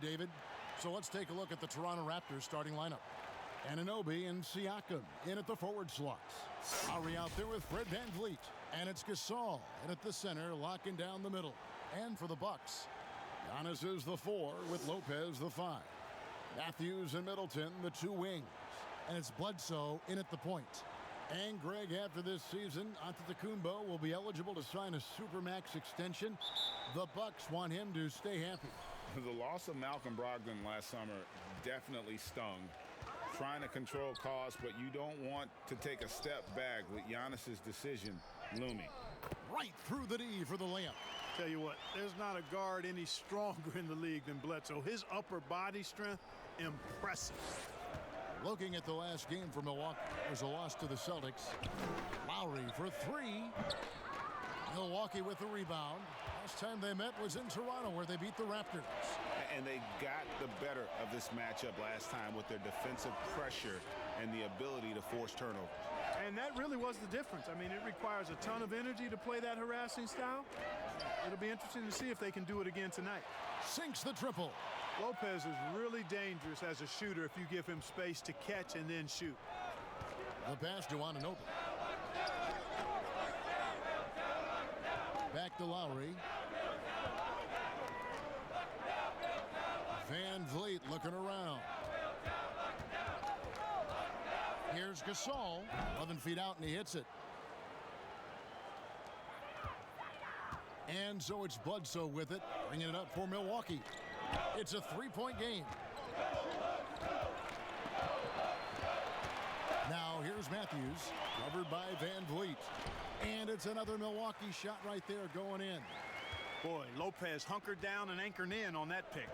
David. So let's take a look at the Toronto Raptors starting lineup. Anunoby and Siakam in at the forward slots. Lowry out there with Fred VanVleet. And it's Gasol in at the center, locking down the middle. And for the Bucks, Giannis is the 4 with Lopez the 5. Matthews and Middleton, the 2 wings. And it's Bledsoe in at the point. And Greg, after this season, Antetokounmpo will be eligible to sign a Supermax extension. The Bucks want him to stay happy. The loss of Malcolm Brogdon last summer definitely stung. Trying to control costs, but you don't want to take a step back with Giannis's decision looming. Right through the D for the layup. Tell you what, there's not a guard any stronger in the league than Bledsoe. His upper body strength, impressive. Looking at the last game for Milwaukee, there's a loss to the Celtics. Lowry for 3. Milwaukee with the rebound. Last time they met was in Toronto, where they beat the Raptors. And they got the better of this matchup last time with their defensive pressure and the ability to force turnover. And that really was the difference. I mean, it requires a ton of energy to play that harassing style. It'll be interesting to see if they can do it again tonight. Sinks the triple. Lopez is really dangerous as a shooter if you give him space to catch and then shoot. The pass to Anunoby. Back to Lowry. VanVleet looking around. Here's Gasol. 11 feet out, and he hits it. And so it's Bledsoe with it, bringing it up for Milwaukee. It's a 3-point game. Now here's Matthews, covered by VanVleet. And it's another Milwaukee shot right there going in. Boy, Lopez hunkered down and anchored in on that pick.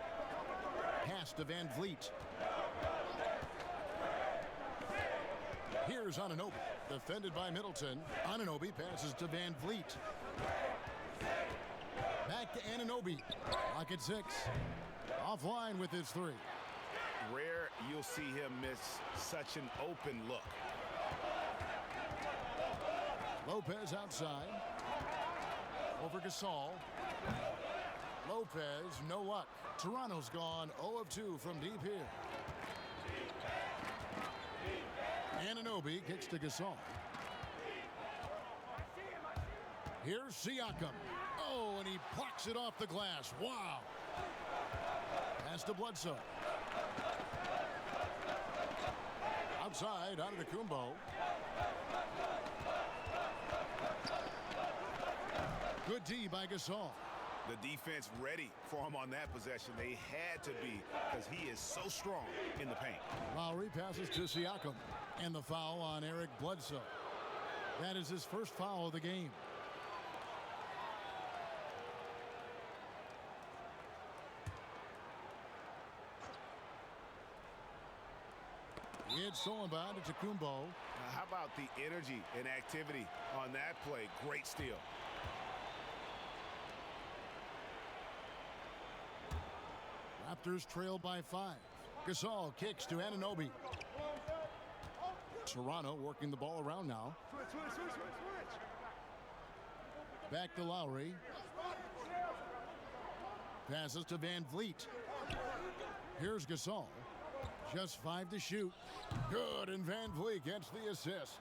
Pass to VanVleet. Here's Anunoby, defended by Middleton. Anunoby passes to VanVleet. Back to Anunoby. Clock at 6. Offline with his 3. Rare you'll see him miss such an open look. Lopez outside. Over Gasol. Lopez, no luck. Toronto's gone 0 of 2 from deep here. Anunoby kicks to Gasol. Here's Siakam. Oh, and he plucks it off the glass. Wow. Pass to Bledsoe. Outside, Antetokounmpo. Good D by Gasol. The defense ready for him on that possession. They had to be, because he is so strong in the paint. Lowry passes to Siakam. And the foul on Eric Bledsoe. That is his first foul of the game. It's stolen by Antetokounmpo. How about the energy and activity on that play? Great steal. Raptors trail by 5. Gasol kicks to Anunoby. Toronto working the ball around now. Back to Lowry. Passes to VanVleet. Here's Gasol. Just 5 to shoot. Good, and VanVleet gets the assist.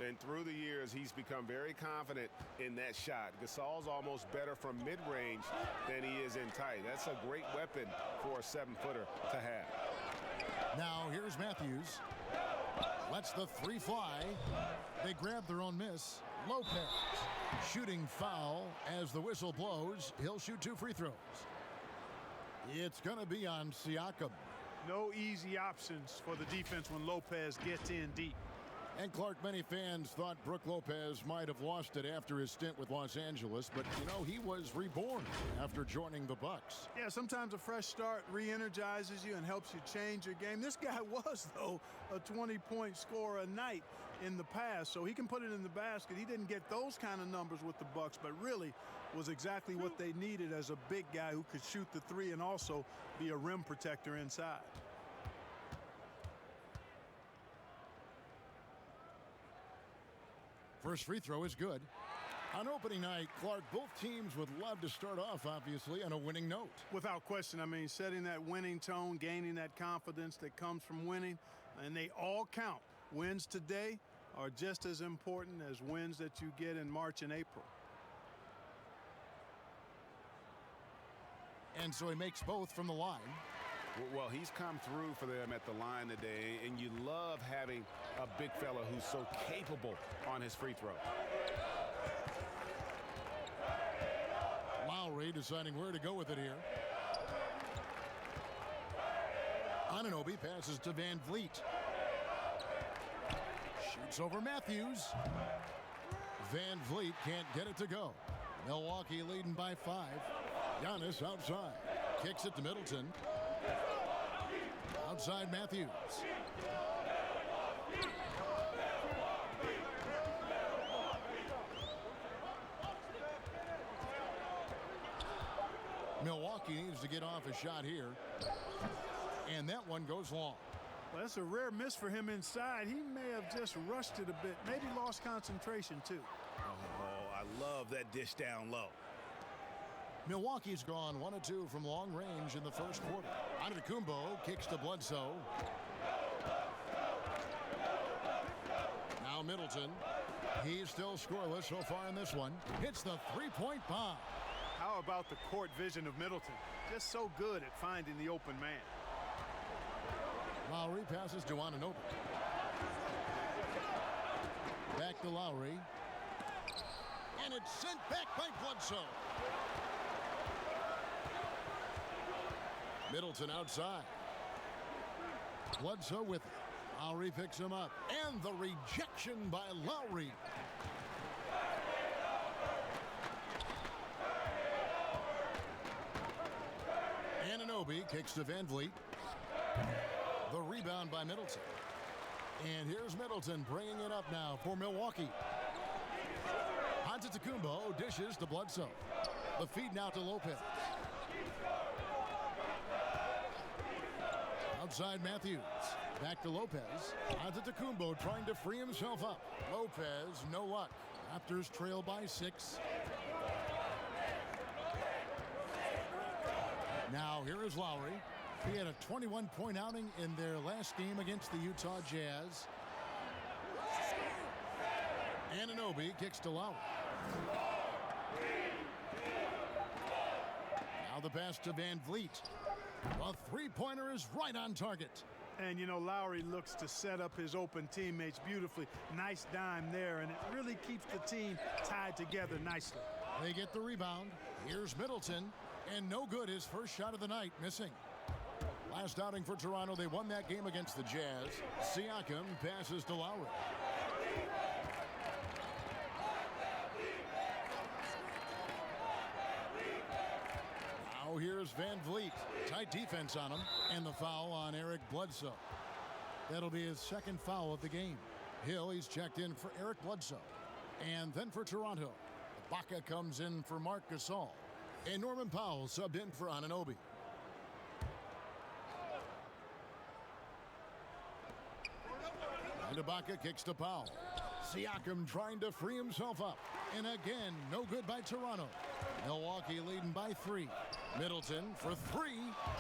And through the years, he's become very confident in that shot. Gasol's almost better from mid-range than he is in tight. That's a great weapon for a 7-footer to have. Now here's Matthews. Lets the 3 fly. They grab their own miss. Lopez. Shooting foul as the whistle blows. He'll shoot 2 free throws. It's going to be on Siakam. No easy options for the defense when Lopez gets in deep. And Clark, many fans thought Brook Lopez might have lost it after his stint with Los Angeles, but you know, he was reborn after joining the Bucks. Yeah, sometimes a fresh start re-energizes you and helps you change your game. This guy was, though, a 20-point scorer a night in the past, so he can put it in the basket. He didn't get those kind of numbers with the Bucks, but really was exactly what they needed as a big guy who could shoot the 3 and also be a rim protector inside. First free throw is good. On opening night, Clark, both teams would love to start off, obviously, on a winning note. Without question, I mean, setting that winning tone, gaining that confidence that comes from winning, and they all count. Wins today are just as important as wins that you get in March and April. And so he makes both from the line. Well, he's come through for them at the line today, and you love having a big fella who's so capable on his free throw. Lowry deciding where to go with it here. Anunoby passes to Van Vliet. Shoots over Matthews. Van Vliet can't get it to go. Milwaukee leading by 5. Giannis outside. Kicks it to Middleton. Outside Matthews. Milwaukee needs to get off a shot here. And that one goes long. Well, that's a rare miss for him inside. He may have just rushed it a bit. Maybe lost concentration, too. Oh, I love that dish down low. Milwaukee's gone 1 of 2 from long range in the first quarter. Antetokounmpo kicks to Bledsoe. Now Middleton. He's still scoreless so far in this one. Hits the three-point bomb. How about the court vision of Middleton? Just so good at finding the open man. Lowry passes to Anunoby. Back to Lowry. And it's sent back by Bledsoe. Middleton outside. Bledsoe with it. Lowry picks him up. And the rejection by Lowry. Anunoby kicks to Van Vliet. The rebound by Middleton. And here's Middleton bringing it up now for Milwaukee. Antetokounmpo dishes to Bledsoe. The feed now to Lopez. Outside Matthews. Back to Lopez. Antetokounmpo trying to free himself up. Lopez, no luck. Raptors trail by 6. Now here is Lowry. He had a 21-point outing in their last game against the Utah Jazz. Anunoby kicks to Lowry. Now the pass to Van Vliet. The three-pointer is right on target. And, you know, Lowry looks to set up his open teammates beautifully. Nice dime there, and it really keeps the team tied together nicely. They get the rebound. Here's Middleton. And no good, his first shot of the night, missing. Last outing for Toronto, they won that game against the Jazz. Siakam passes to Lowry. Now here's Van Vliet. Tight defense on him. And the foul on Eric Bledsoe. That'll be his second foul of the game. Hill, he's checked in for Eric Bledsoe. And then for Toronto, Ibaka comes in for Marc Gasol. And Norman Powell subbed in for Anunoby. And Ibaka kicks to Powell. Siakam trying to free himself up. And again, no good by Toronto. Milwaukee leading by 3. Middleton for 3.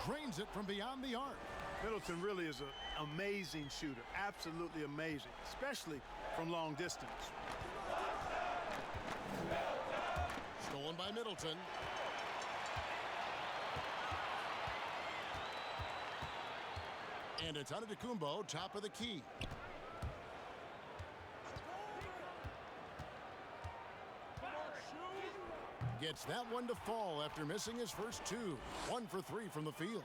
Drains it from beyond the arc. Middleton really is an amazing shooter. Absolutely amazing, especially from long distance. Stolen by Middleton. And it's Antetokounmpo, top of the key. Gets that one to fall after missing his first 2. 1 for 3 from the field.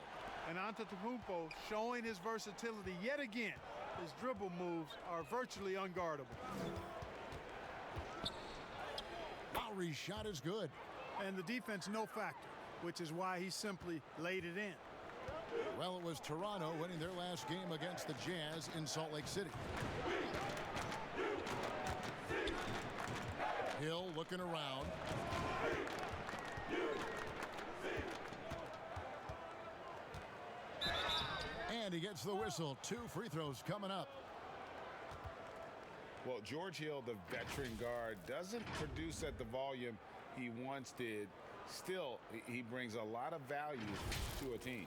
And Antetokounmpo showing his versatility yet again. His dribble moves are virtually unguardable. Lowry's shot is good. And the defense no factor, which is why he simply laid it in. Well, it was Toronto winning their last game against the Jazz in Salt Lake City. Hill looking around. And he gets the whistle. 2 free throws coming up. Well, George Hill, the veteran guard, doesn't produce at the volume he once did. Still, he brings a lot of value to a team.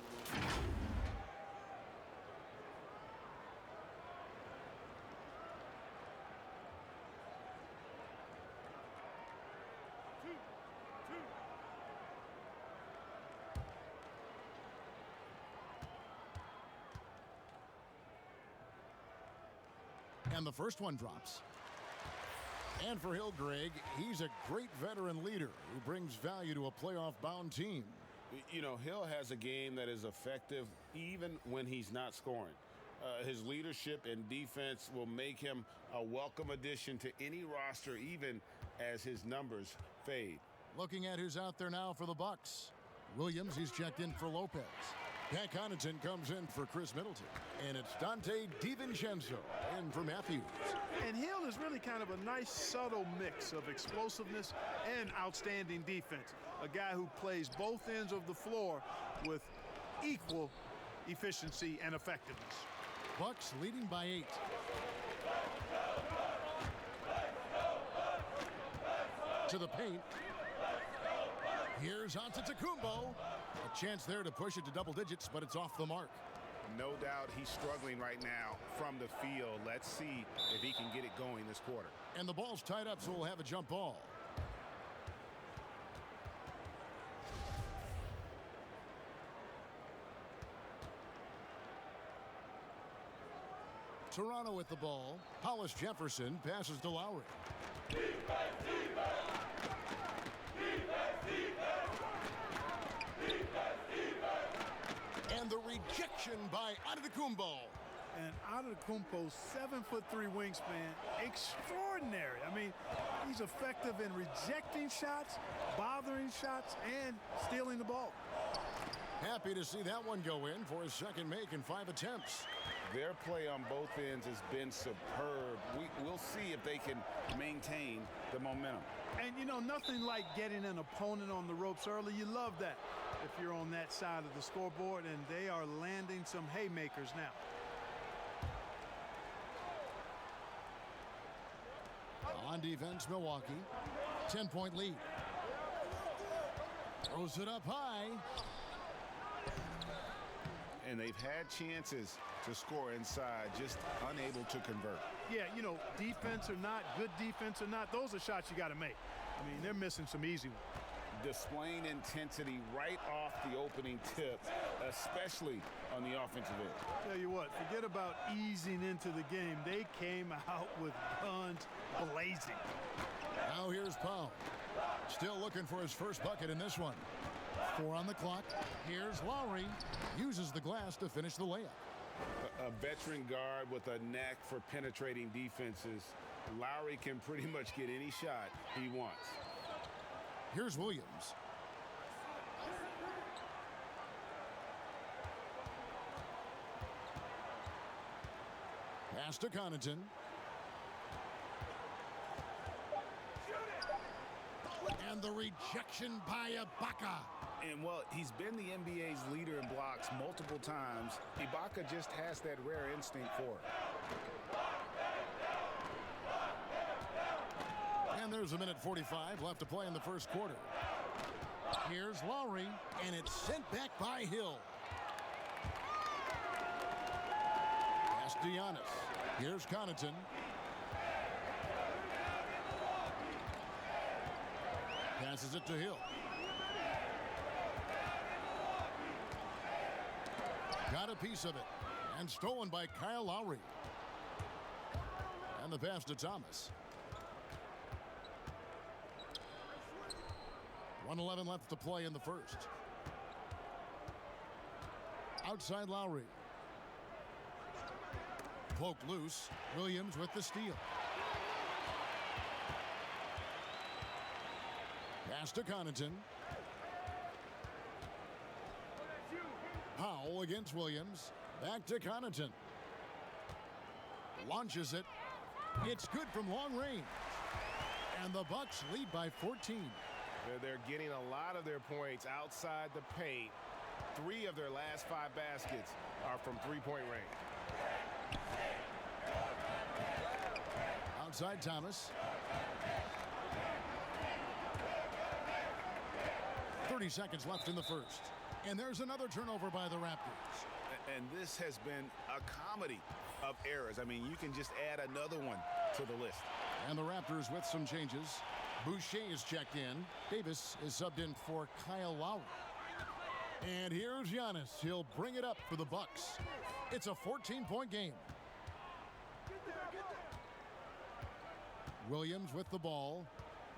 And the first one drops. And for Hill, Greg, he's a great veteran leader who brings value to a playoff-bound team. You know, Hill has a game that is effective even when he's not scoring. His leadership and defense will make him a welcome addition to any roster, even as his numbers fade. Looking at who's out there now for the Bucks. Williams, he's checked in for Lopez. Pat Connaughton comes in for Chris Middleton. And it's Dante DiVincenzo in for Matthews. And Hill is really kind of a nice, subtle mix of explosiveness and outstanding defense. A guy who plays both ends of the floor with equal efficiency and effectiveness. Bucks leading by 8. To the paint. Here's Antetokounmpo. A chance there to push it to double digits, but it's off the mark. No doubt he's struggling right now from the field. Let's see if he can get it going this quarter. And the ball's tied up, so we'll have a jump ball. Toronto with the ball. Hollis Jefferson passes to Lowry. And the rejection by Antetokounmpo. And Antetokounmpo's 7'3" wingspan, extraordinary. I mean, he's effective in rejecting shots, bothering shots, and stealing the ball. Happy to see that one go in for his second make in 5 attempts. Their play on both ends has been superb. We'll see if they can maintain the momentum. And, you know, nothing like getting an opponent on the ropes early. You love that if you're on that side of the scoreboard, and they are landing some haymakers now. On defense, Milwaukee. 10-point lead. Throws it up high. And they've had chances to score inside, just unable to convert. Yeah, you know, defense or not, good defense or not, those are shots you got to make. I mean, they're missing some easy ones. Displaying intensity right off the opening tip, especially on the offensive end. Tell you what, forget about easing into the game. They came out with guns blazing. Now here's Powell. Still looking for his first bucket in this one. 4 on the clock. Here's Lowry. Uses the glass to finish the layup. A veteran guard with a knack for penetrating defenses. Lowry can pretty much get any shot he wants. Here's Williams. Pass to Connaughton. And the rejection by Ibaka. And, well, he's been the NBA's leader in blocks multiple times. Ibaka just has that rare instinct for it. And there's 1:45 left to play in the first quarter. Here's Lowry, and it's sent back by Hill. Pass to Giannis. Here's Connaughton. Passes it to Hill. Got a piece of it. And stolen by Kyle Lowry. And the pass to Thomas. 1:11 left to play in the first. Outside Lowry. Poked loose. Williams with the steal. Pass to Connaughton. Powell against Williams. Back to Connaughton. Launches it. It's good from long range. And the Bucks lead by 14. They're getting a lot of their points outside the paint. 3 of their last 5 baskets are from three-point range. outside Thomas. 30 seconds left in the first. And there's another turnover by the Raptors. And this has been a comedy of errors. I mean, you can just add another one to the list. And the Raptors with some changes. Boucher is checked in. Davis is subbed in for Kyle Lowry. And here's Giannis. He'll bring it up for the Bucks. It's a 14-point game. Williams with the ball.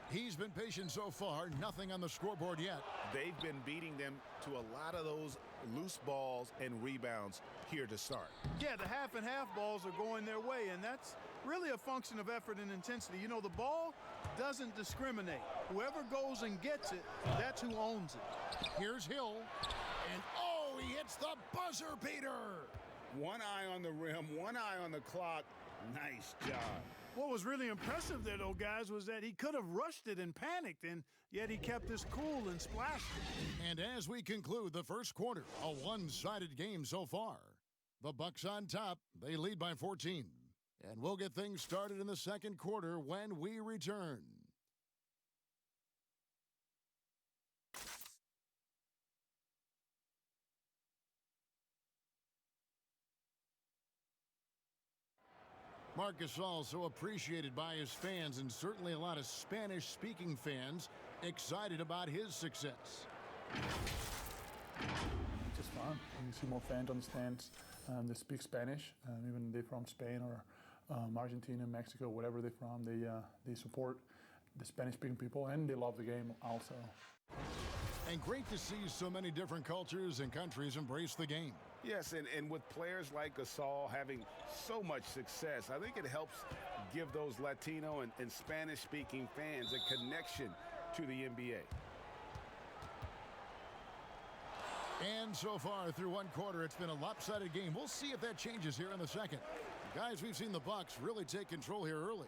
He's been patient so far. Nothing on the scoreboard yet. They've been beating them to a lot of those loose balls and rebounds here to start. Yeah, the half and half balls are going their way, and that's really a function of effort and intensity. You know, the ball doesn't discriminate. Whoever goes and gets it, that's who owns it. Here's Hill. And oh, he hits the buzzer beater. One eye on the rim, one eye on the clock. Nice job. What was really impressive there, though, guys, was that he could have rushed it and panicked, and yet he kept his cool and splashed it. And as we conclude the first quarter, a one-sided game so far. The Bucks on top. They lead by 14. And we'll get things started in the second quarter when we return. Marc Gasol, so appreciated by his fans, and certainly a lot of Spanish-speaking fans excited about his success. Just fun. You see more fans on the stands that speak Spanish, even if they're from Spain or Argentina, Mexico, whatever they're from. They support the Spanish-speaking people, and they love the game also. And great to see so many different cultures and countries embrace the game. Yes, and with players like Gasol having so much success, I think it helps give those Latino and Spanish-speaking fans a connection to the NBA. And so far through one quarter, it's been a lopsided game. We'll see if that changes here in the second. Guys, we've seen the Bucks really take control here early.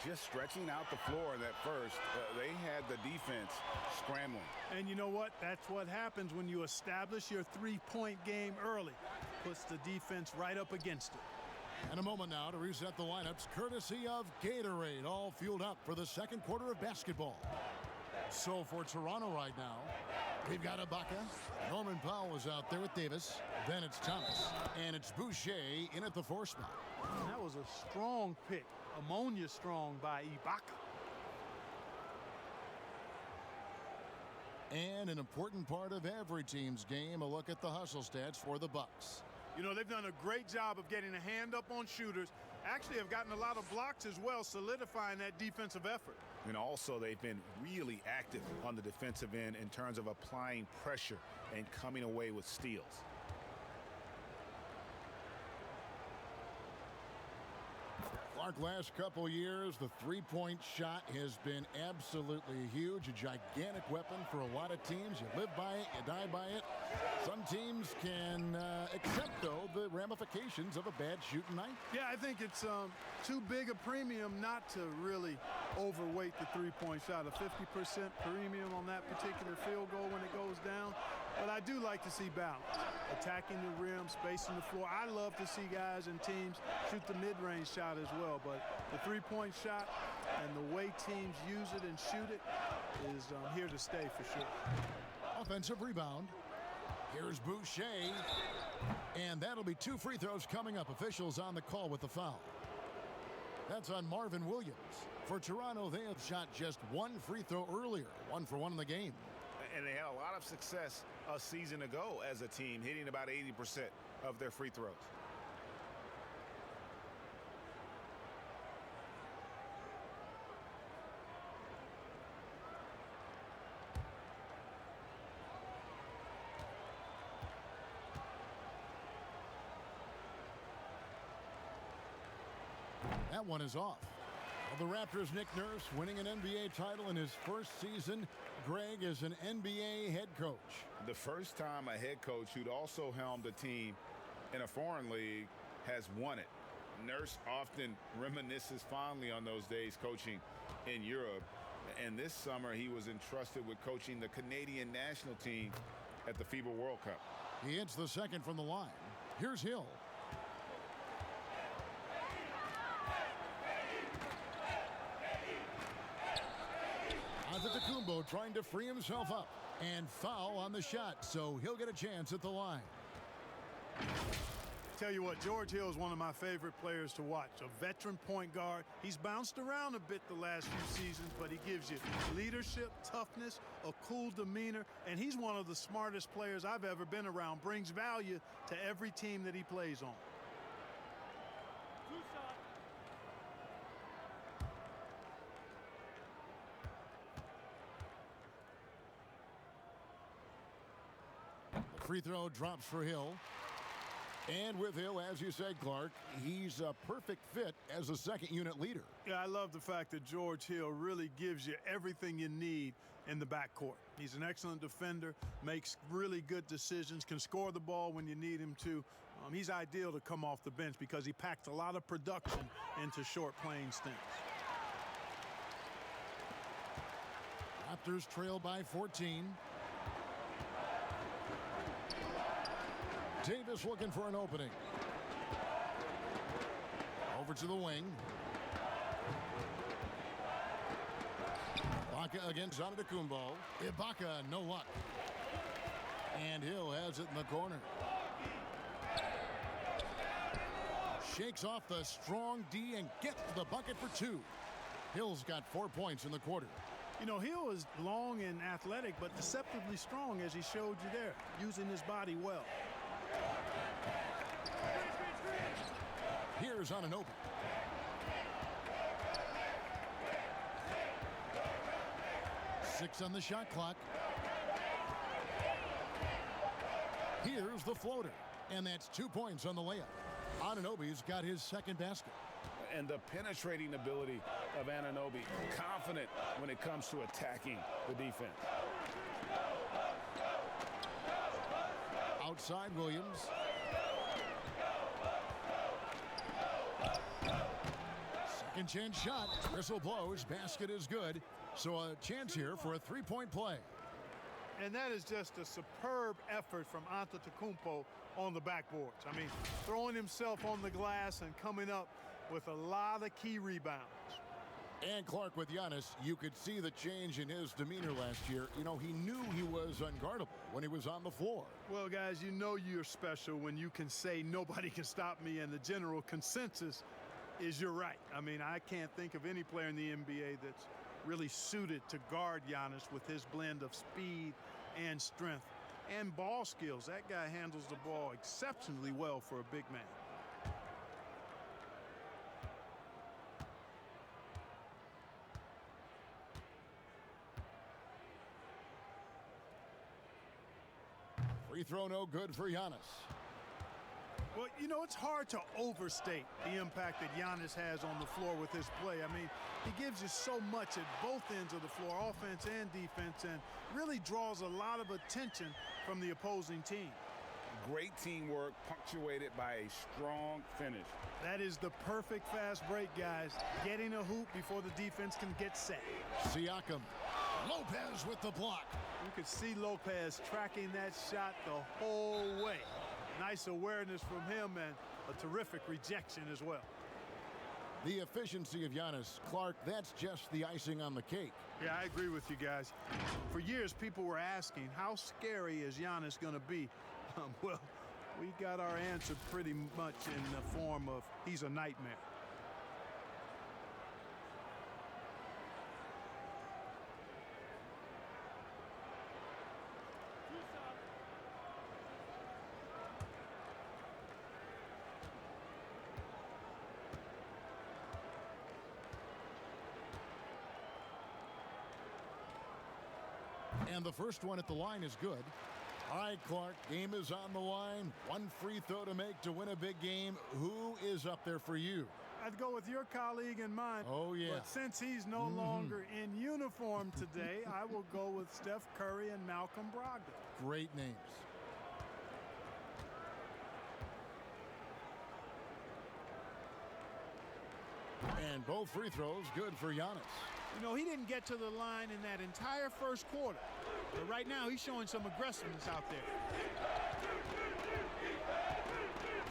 Just stretching out the floor in that first, they had the defense scrambling. And you know what? That's what happens when you establish your three-point game early. Puts the defense right up against it. And a moment now to reset the lineups, courtesy of Gatorade, all fueled up for the second quarter of basketball. So for Toronto right now, we've got Ibaka. Norman Powell is out there with Davis. Then it's Thomas. And it's Boucher in at the 4 spot. And that was a strong pick. Ammonia strong by Ibaka. And an important part of every team's game, a look at the hustle stats for the Bucks. You know, they've done a great job of getting a hand up on shooters. Actually have gotten a lot of blocks as well, solidifying that defensive effort. And also they've been really active on the defensive end in terms of applying pressure and coming away with steals. Clark, last couple years, the three-point shot has been absolutely huge, a gigantic weapon for a lot of teams. You live by it, you die by it. Some teams can accept, though, the ramifications of a bad shooting night. Yeah, I think it's too big a premium not to really overweight the three-point shot. A 50% premium on that particular field goal when it goes down. But I do like to see balance. Attacking the rim, spacing the floor. I love to see guys and teams shoot the mid-range shot as well. But the three-point shot and the way teams use it and shoot it is here to stay for sure. Offensive rebound. Here's Boucher. And that'll be 2 free throws coming up. Officials on the call with the foul. That's on Marvin Williams. For Toronto, they have shot just 1 free throw earlier. 1 for 1 in the game. And they had a lot of success a season ago as a team, hitting about 80% of their free throws. That one is off. Well, the Raptors' Nick Nurse winning an NBA title in his first season. Greg is an NBA head coach. The first time a head coach who'd also helmed a team in a foreign league has won it. Nurse often reminisces fondly on those days coaching in Europe. And this summer he was entrusted with coaching the Canadian national team at the FIBA World Cup. He hits the second from the line. Here's Hill. Antetokounmpo trying to free himself up. And foul on the shot, so he'll get a chance at the line. Tell you what, George Hill is one of my favorite players to watch. A veteran point guard. He's bounced around a bit the last few seasons, but he gives you leadership, toughness, a cool demeanor, and he's one of the smartest players I've ever been around. Brings value to every team that he plays on. The free throw drops for Hill. And with Hill, as you said, Clark, he's a perfect fit as a second-unit leader. Yeah, I love the fact that George Hill really gives you everything you need in the backcourt. He's an excellent defender, makes really good decisions, can score the ball when you need him to. He's ideal to come off the bench because he packed a lot of production into short playing stints. Raptors trail by 14. Davis looking for an opening. Over to the wing. Ibaka against Antetokounmpo. Ibaka, no luck. And Hill has it in the corner. Shakes off the strong D and gets the bucket for two. Hill's got 4 points in the quarter. You know, Hill is long and athletic, but deceptively strong, as he showed you there, using his body well. Here's Anunoby. Six on the shot clock. Here's the floater. And that's 2 points on the layup. Anunoby's got his second basket. And the penetrating ability of Anunoby, confident when it comes to attacking the defense. Outside Williams. Second chance shot. Whistle blows. Basket is good. So a chance here for a three-point play. And that is just a superb effort from Antetokounmpo on the backboards. I mean, throwing himself on the glass and coming up with a lot of key rebounds. And Clark, with Giannis, you could see the change in his demeanor last year. You know, he knew he was unguardable when he was on the floor. Well, guys, you know you're special when you can say nobody can stop me, and the general consensus is you're right. I mean, I can't think of any player in the NBA that's really suited to guard Giannis with his blend of speed and strength and ball skills. That guy handles the ball exceptionally well for a big man. Free throw no good for Giannis. Well, you know, it's hard to overstate the impact that Giannis has on the floor with his play. I mean, he gives you so much at both ends of the floor, offense and defense, and really draws a lot of attention from the opposing team. Great teamwork punctuated by a strong finish. That is the perfect fast break, guys. Getting a hoop before the defense can get set. Siakam. Lopez with the block. You could see Lopez tracking that shot the whole way. Nice awareness from him and a terrific rejection as well. The efficiency of Giannis, Clark, that's just the icing on the cake. Yeah, I agree with you guys. For years, people were asking, how scary is Giannis going to be? Well, we got our answer pretty much in the form of he's a nightmare. And the first one at the line is good. All right, Clark, game is on the line. One free throw to make to win a big game. Who is up there for you? I'd go with your colleague and mine. Oh, yeah. But since he's no longer in uniform today, I will go with Steph Curry and Malcolm Brogdon. Great names. And both free throws good for Giannis. You know, he didn't get to the line in that entire first quarter. But right now, he's showing some aggressiveness out there.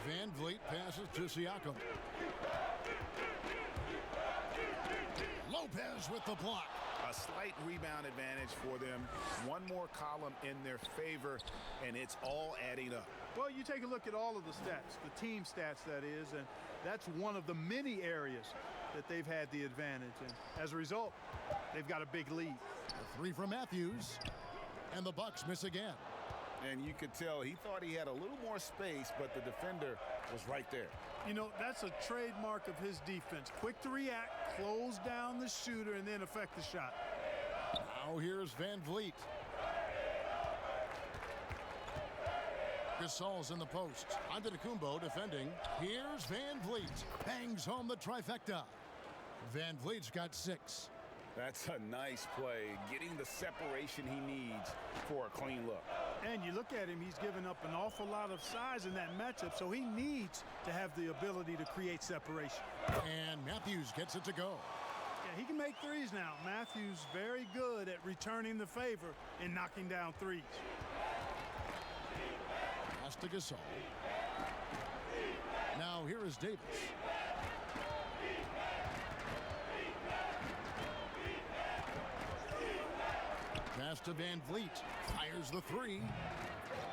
Van Vliet passes to Siakam. Lopez with the block. A slight rebound advantage for them. One more column in their favor, and it's all adding up. Well, you take a look at all of the stats, the team stats, that is, and that's one of the many areas that they've had the advantage. And as a result, they've got a big lead. A three from Matthews, and the Bucks miss again. And you could tell he thought he had a little more space, but the defender was right there. You know, that's a trademark of his defense. Quick to react, close down the shooter, and then affect the shot. Now here's Van Vliet. Gasol's in the post. Antetokounmpo defending. Here's Van Vliet. Bangs home the trifecta. Van Vliet's got 6. That's a nice play, getting the separation he needs for a clean look. And you look at him, he's given up an awful lot of size in that matchup, so he needs to have the ability to create separation. And Matthews gets it to go. Yeah, he can make threes now. Matthews very good at returning the favor and knocking down threes. Pass to Gasol. Now here is Davis. Pass to Van Vliet. Fires the 3.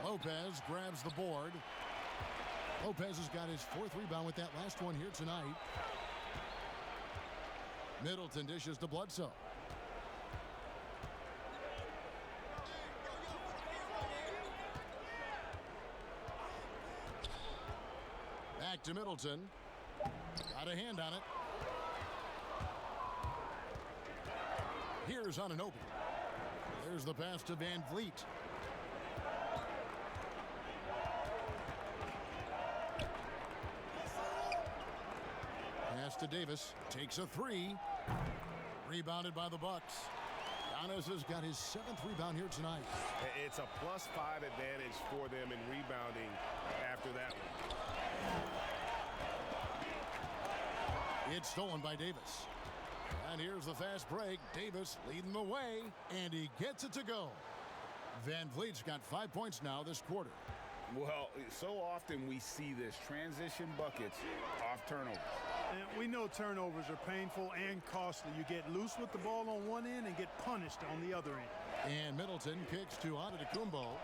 Lopez grabs the board. Lopez has got his 4th rebound with that last one here tonight. Middleton dishes to Bledsoe. Back to Middleton. Got a hand on it. Here's Anunoby. There's the pass to Van Vliet. Pass to Davis. Takes a 3. Rebounded by the Bucks. Giannis has got his 7th rebound here tonight. It's a +5 advantage for them in rebounding after that one. It's stolen by Davis. And here's the fast break. Davis leading the way, and he gets it to go. Van Vliet's got 5 points now this quarter. Well, so often we see this, transition buckets off turnovers. And we know turnovers are painful and costly. You get loose with the ball on one end and get punished on the other end. And Middleton kicks to Antetokounmpo.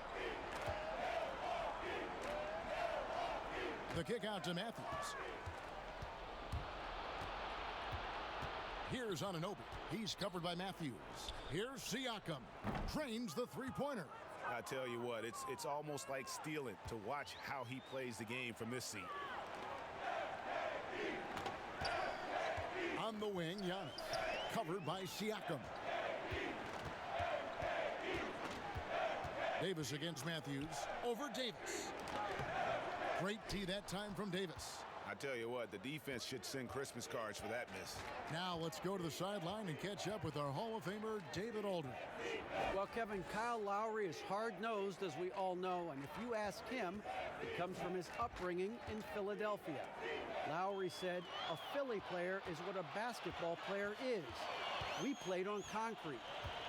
The kick out to Matthews. Here's Anunoby. He's covered by Matthews. Here's Siakam. Trains the three-pointer. I tell you what, it's almost like stealing to watch how he plays the game from this seat. On the wing, Giannis. Covered by Siakam. Davis against Matthews. Over Davis. Great tee that time from Davis. I tell you what, the defense should send Christmas cards for that miss. Now let's go to the sideline and catch up with our Hall of Famer, David Aldridge. Well, Kevin, Kyle Lowry is hard-nosed, as we all know, and if you ask him, it comes from his upbringing in Philadelphia. Lowry said, "A Philly player is what a basketball player is. We played on concrete.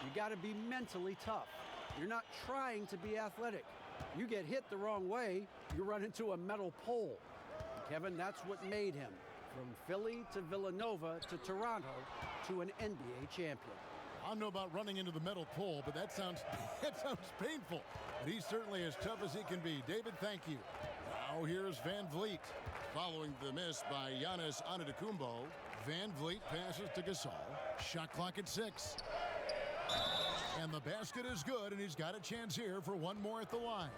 You got to be mentally tough. You're not trying to be athletic. You get hit the wrong way, you run into a metal pole." Kevin, that's what made him, from Philly to Villanova to Toronto to an NBA champion. I don't know about running into the metal pole, but that sounds painful. But he's certainly as tough as he can be. David, thank you. Now here's Van Vliet. Following the miss by Giannis Antetokounmpo, Van Vliet passes to Gasol. Shot clock at 6. And the basket is good, and he's got a chance here for one more at the line.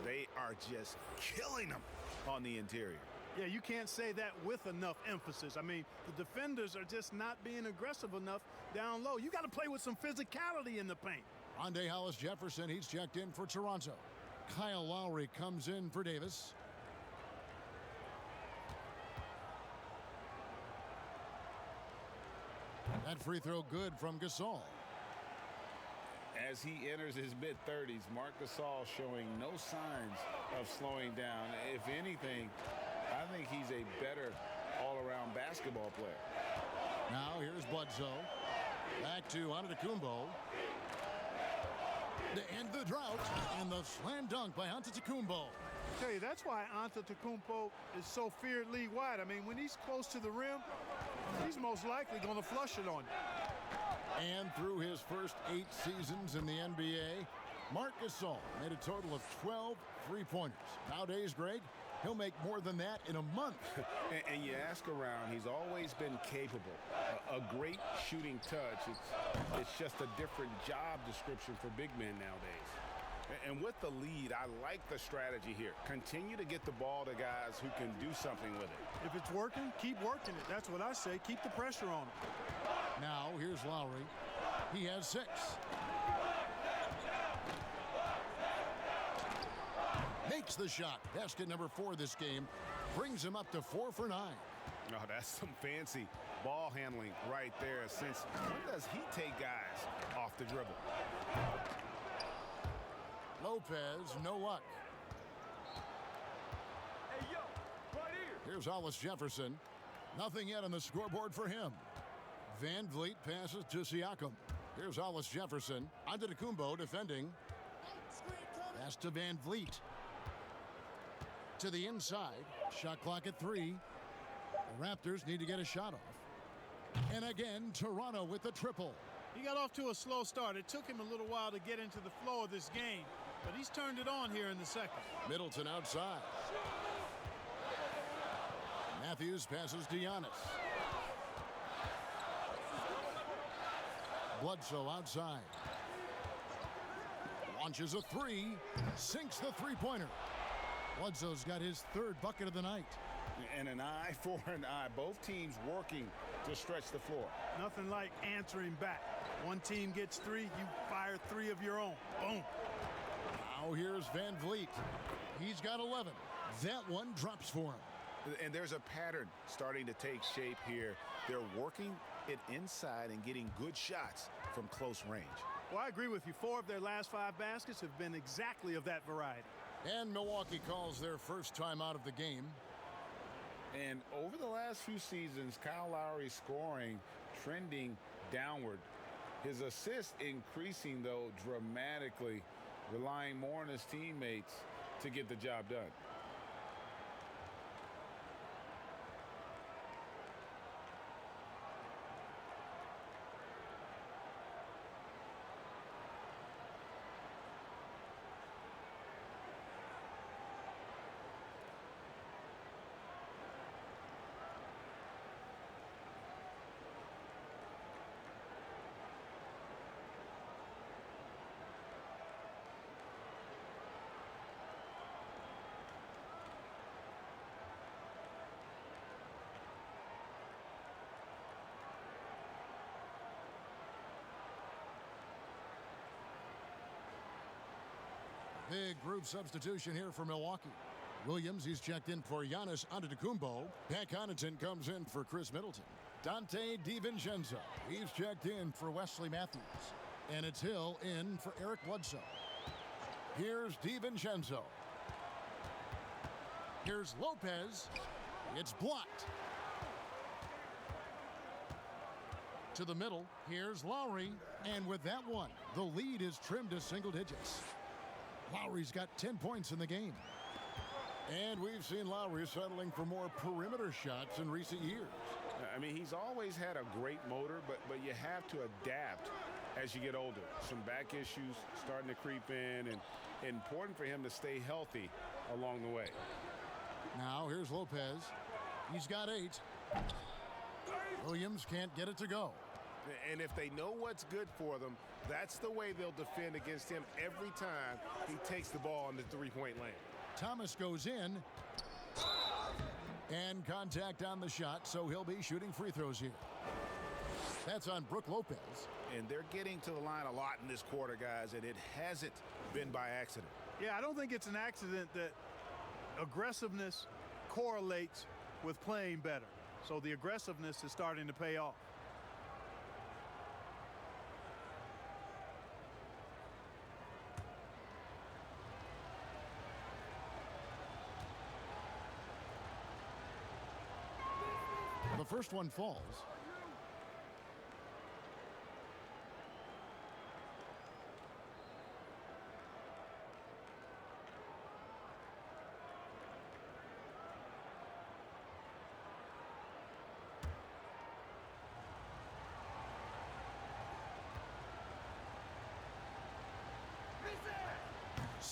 They are just killing them on the interior. Yeah, you can't say that with enough emphasis. I mean, the defenders are just not being aggressive enough down low. You got to play with some physicality in the paint. Rondé Hollis-Jefferson, he's checked in for Toronto. Kyle Lowry comes in for Davis. That free throw good from Gasol. As he enters his mid-30s, Marc Gasol showing no signs of slowing down. If anything, I think he's a better all-around basketball player. Now here's Bledsoe. Back to Antetokounmpo. To end the drought, and the slam dunk by Antetokounmpo. I tell you, that's why Antetokounmpo is so feared league-wide. I mean, when he's close to the rim, he's most likely going to flush it on you. And through his first 8 seasons in the NBA, Marc Gasol made a total of 12 three-pointers. Nowadays, Greg, he'll make more than that in a month. and you ask around, he's always been capable. A great shooting touch. It's just a different job description for big men nowadays. And with the lead, I like the strategy here. Continue to get the ball to guys who can do something with it. If it's working, keep working it. That's what I say. Keep the pressure on him. Now, here's Lowry. He has 6. Makes the shot. Basket number 4 this game. Brings him up to 4 for 9. Oh, that's some fancy ball handling right there. Since when does he take guys off the dribble? Lopez, no luck. Hey, yo, right here. Here's Hollis Jefferson. Nothing yet on the scoreboard for him. Van Vliet passes to Siakam. Here's Hollis Jefferson. Antetokounmpo defending. Pass to Van Vliet. To the inside. Shot clock at 3. The Raptors need to get a shot off. And again, Toronto with the triple. He got off to a slow start. It took him a little while to get into the flow of this game, but he's turned it on here in the second. Middleton outside. Matthews passes to Giannis. Bledsoe outside. Launches a 3. Sinks the three-pointer. Bledsoe's got his 3rd bucket of the night. And an eye for an eye. Both teams working to stretch the floor. Nothing like answering back. One team gets 3, you fire 3 of your own. Boom. Now here's Van Vliet. He's got 11. That one drops for him. And there's a pattern starting to take shape here. They're working it inside and getting good shots from close range. Well, I agree with you. 4 of their last 5 baskets have been exactly of that variety. And Milwaukee calls their first time out of the game. And over the last few seasons, Kyle Lowry's scoring trending downward. His assists increasing, though, dramatically, relying more on his teammates to get the job done. Big group substitution here for Milwaukee. Williams, he's checked in for Giannis Antetokounmpo. Pat Connaughton comes in for Chris Middleton. Dante DiVincenzo, he's checked in for Wesley Matthews. And it's Hill in for Eric Bledsoe. Here's DiVincenzo. Here's Lopez. It's blocked. To the middle, here's Lowry. And with that one, the lead is trimmed to single digits. Lowry's got 10 points in the game. And we've seen Lowry settling for more perimeter shots in recent years. I mean, he's always had a great motor, but you have to adapt as you get older. Some back issues starting to creep in, and important for him to stay healthy along the way. Now here's Lopez. He's got 8. Williams can't get it to go. And if they know what's good for them, that's the way they'll defend against him every time he takes the ball in the three-point lane. Thomas goes in. And contact on the shot, so he'll be shooting free throws here. That's on Brook Lopez. And they're getting to the line a lot in this quarter, guys, and it hasn't been by accident. Yeah, I don't think it's an accident that aggressiveness correlates with playing better. So the aggressiveness is starting to pay off. The first one falls.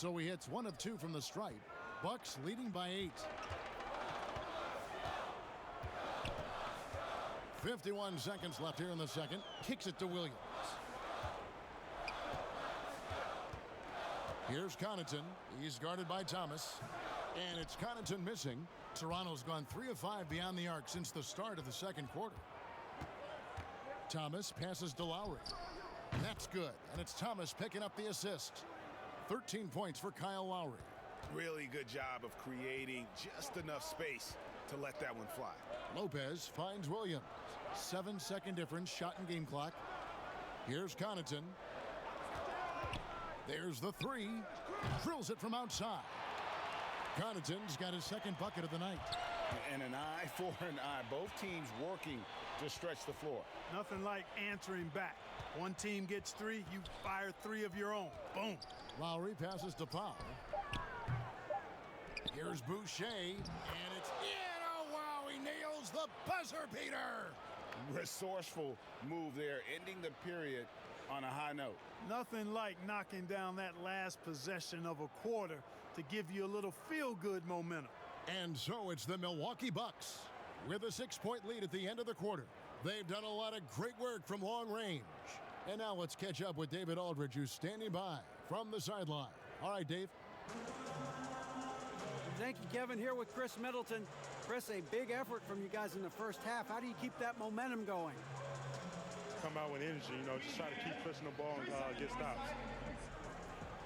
So he hits 1 of 2 from the stripe. Bucks leading by 8. 51 seconds left here in the second. Kicks it to Williams. Here's Connaughton. He's guarded by Thomas. And it's Connaughton missing. Toronto's gone 3 of 5 beyond the arc since the start of the second quarter. Thomas passes to Lowry. That's good. And it's Thomas picking up the assist. 13 points for Kyle Lowry. Really good job of creating just enough space to let that one fly. Lopez finds Williams. 7-second difference, shot and game clock. Here's Connaughton. There's the 3. Drills it from outside. Connaughton's got his second bucket of the night. And an eye for an eye. Both teams working to stretch the floor. Nothing like answering back. One team gets 3, you fire 3 of your own. Boom. Lowry passes to Powell. Here's Boucher, and it's in. Oh, wow, he nails the buzzer beater. Resourceful move there, ending the period on a high note. Nothing like knocking down that last possession of a quarter to give you a little feel-good momentum. And so it's the Milwaukee Bucks with a 6-point lead at the end of the quarter. They've done a lot of great work from long range. And now let's catch up with David Aldridge, who's standing by from the sideline. All right, Dave. Thank you, Kevin. Here with Chris Middleton. Chris, a big effort from you guys in the first half. How do you keep that momentum going? Come out with energy, just try to keep pushing the ball and get stops.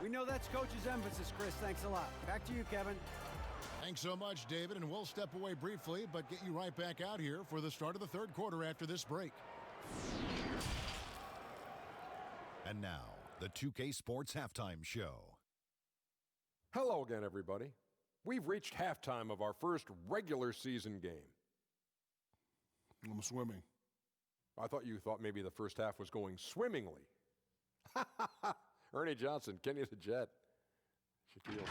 We know that's coach's emphasis, Chris. Thanks a lot. Back to you, Kevin. Thanks so much, David, and we'll step away briefly, but get you right back out here for the start of the third quarter after this break. And now, the 2K Sports Halftime Show. Hello again, everybody. We've reached halftime of our first regular season game. I'm swimming. I thought you thought maybe the first half was going swimmingly. Ernie Johnson, Kenny the Jet. Shaquille.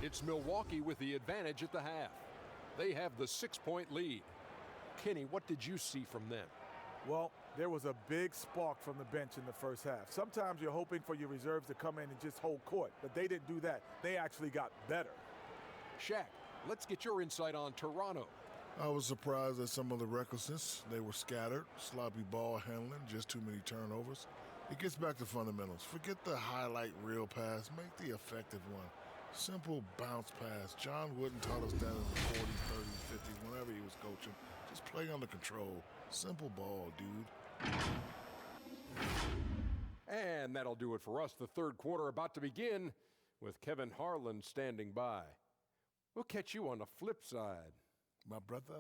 It's Milwaukee with the advantage at the half. They have the 6-point lead. Kenny, what did you see from them? Well, there was a big spark from the bench in the first half. Sometimes you're hoping for your reserves to come in and just hold court, but they didn't do that. They actually got better. Shaq, let's get your insight on Toronto. I was surprised at some of the recklessness. They were scattered, sloppy ball handling, just too many turnovers. It gets back to fundamentals. Forget the highlight reel pass. Make the effective one. Simple bounce pass. John Wooden taught us that in the 40s, 30s, 50s, whenever he was coaching. Just play under control. Simple ball, dude. And that'll do it for us. The third quarter about to begin with Kevin Harlan standing by. We'll catch you on the flip side. My brother.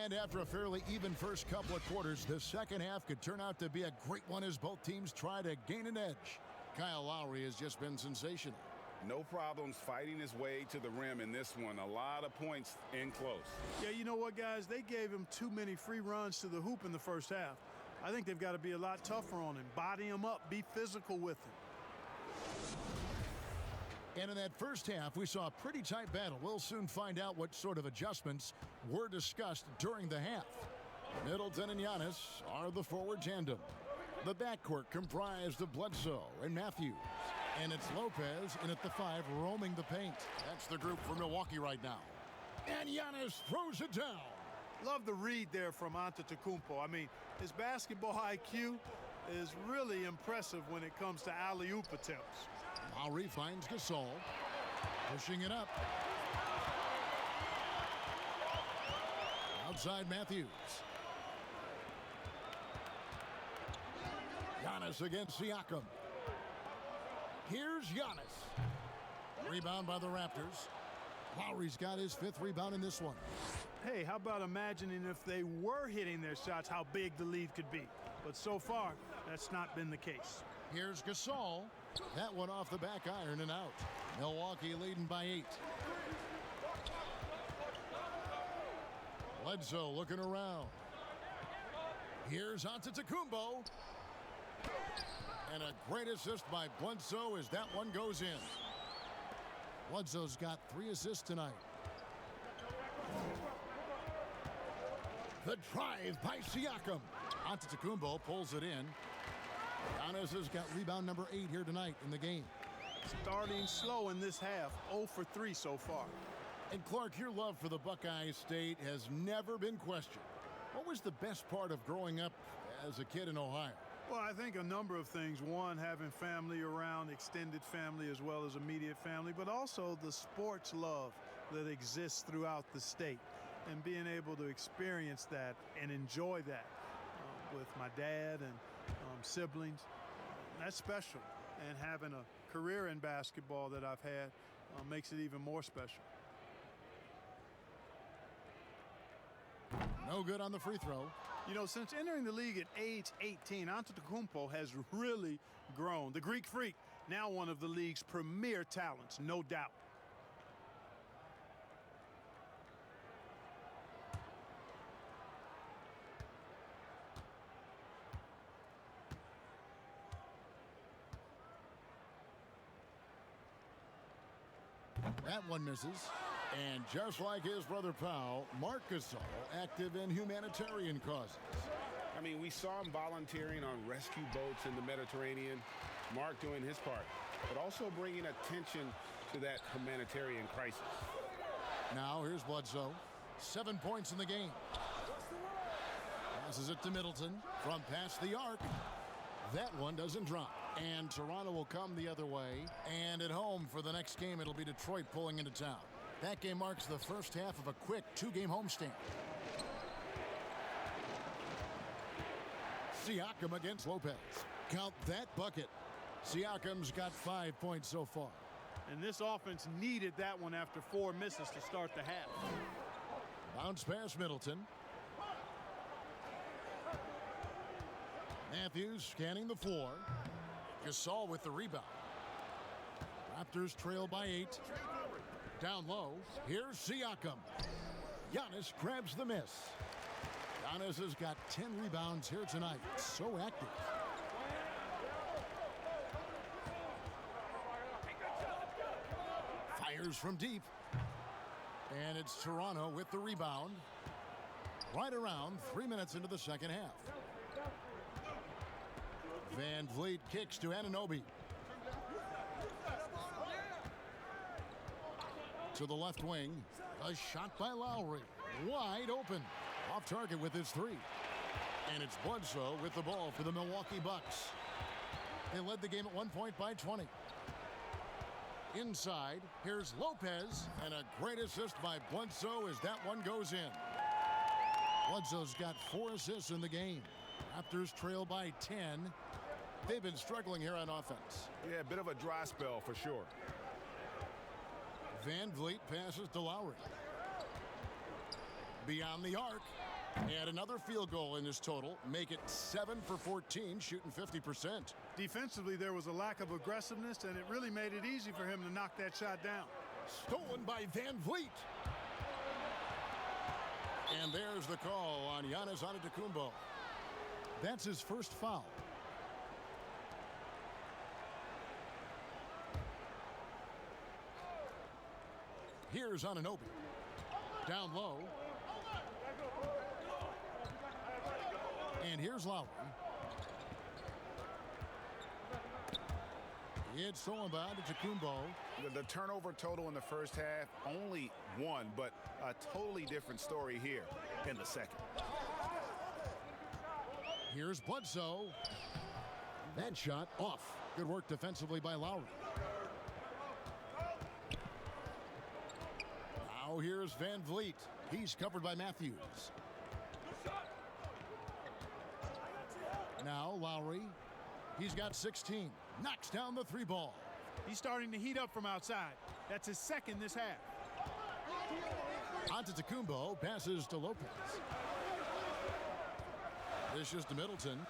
And after a fairly even first couple of quarters, the second half could turn out to be a great one as both teams try to gain an edge. Kyle Lowry has just been sensational. No problems fighting his way to the rim in this one. A lot of points in close. Yeah, you know what, guys? They gave him too many free runs to the hoop in the first half. I think they've got to be a lot tougher on him. Body him up. Be physical with him. And in that first half, we saw a pretty tight battle. We'll soon find out what sort of adjustments were discussed during the half. Middleton and Giannis are the forward tandem. The backcourt comprised of Bledsoe and Matthews. And it's Lopez in at the 5 roaming the paint. That's the group for Milwaukee right now. And Giannis throws it down. Love the read there from Antetokounmpo. I mean, his basketball IQ is really impressive when it comes to alley-oop attempts. Lowry finds Gasol, pushing it up. Outside Matthews. Giannis against Siakam. Here's Giannis. Rebound by the Raptors. Lowry's got his 5th rebound in this one. Hey, how about imagining if they were hitting their shots, how big the lead could be. But so far, that's not been the case. Here's Gasol. That one off the back iron and out. Milwaukee leading by 8. Bledsoe looking around. Here's Antetokounmpo. And a great assist by Bledsoe as that one goes in. Bledsoe's got 3 assists tonight. The drive by Siakam. Antetokounmpo pulls it in. Giannis has got rebound number 8 here tonight in the game. Starting slow in this half, 0 for 3 so far. And Clark, your love for the Buckeye State has never been questioned. What was the best part of growing up as a kid in Ohio? Well, I think a number of things. One, having family around, extended family as well as immediate family, but also the sports love that exists throughout the state and being able to experience that and enjoy that with my dad and siblings. That's special. And having a career in basketball that I've had makes it even more special. No good on the free throw. You know, since entering the league at age 18, Antetokounmpo has really grown. The Greek Freak, now one of the league's premier talents, no doubt. That one misses. And just like his brother Powell, Marc Gasol active in humanitarian causes. I mean, we saw him volunteering on rescue boats in the Mediterranean. Mark doing his part, but also bringing attention to that humanitarian crisis. Now here's Bledsoe. 7 points in the game. Passes it to Middleton from past the arc. That one doesn't drop. And Toronto will come the other way. And at home for the next game, it'll be Detroit pulling into town. That game marks the first half of a quick 2-game homestand. Siakam against Lopez. Count that bucket. Siakam's got 5 points so far. And this offense needed that one after 4 misses to start the half. Bounce pass Middleton. Matthews scanning the floor. Gasol with the rebound. Raptors trail by 8. Down low, here's Siakam. Giannis grabs the miss. Giannis has got 10 rebounds here tonight. So active. Fires from deep. And it's Toronto with the rebound. Right around 3 minutes into the second half. Van Vliet kicks to Anunoby. To the left wing. A shot by Lowry. Wide open. Off target with his 3. And it's Bledsoe with the ball for the Milwaukee Bucks. They led the game at 1 point by 20. Inside, here's Lopez. And a great assist by Bledsoe as that one goes in. Bledsoe's got 4 assists in the game. Raptors trail by 10. They've been struggling here on offense. Yeah, a bit of a dry spell for sure. Van Vliet passes to Lowry. Beyond the arc. And another field goal in this total. Make it 7 for 14, shooting 50%. Defensively, there was a lack of aggressiveness, and it really made it easy for him to knock that shot down. Stolen by Van Vliet. And there's the call on Giannis Antetokounmpo. That's his first foul. Here's Anunoby. Down low. And here's Lowry. It's stolen by Antetokounmpo. The turnover total in the first half, only 1, but a totally different story here in the second. Here's Bledsoe. That shot off. Good work defensively by Lowry. Now here's Van Vliet. He's covered by Matthews. Now Lowry. He's got 16. Knocks down the 3 ball. He's starting to heat up from outside. That's his second this half. Antetokounmpo passes to Lopez. Dishes to Middleton.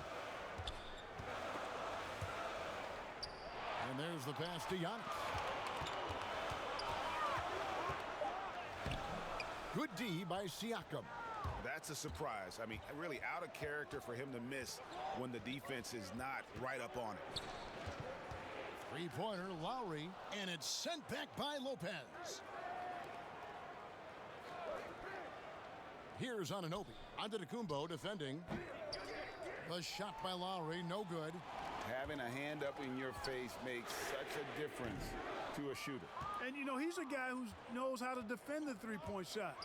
And there's the pass to Giannis. Good D by Siakam. That's a surprise. I mean, really out of character for him to miss when the defense is not right up on it. 3-pointer, Lowry, and it's sent back by Lopez. Here's Anunoby. Antetokounmpo defending. The shot by Lowry, no good. Having a hand up in your face makes such a difference to a shooter. And, you know, he's a guy who knows how to defend the three-point shot.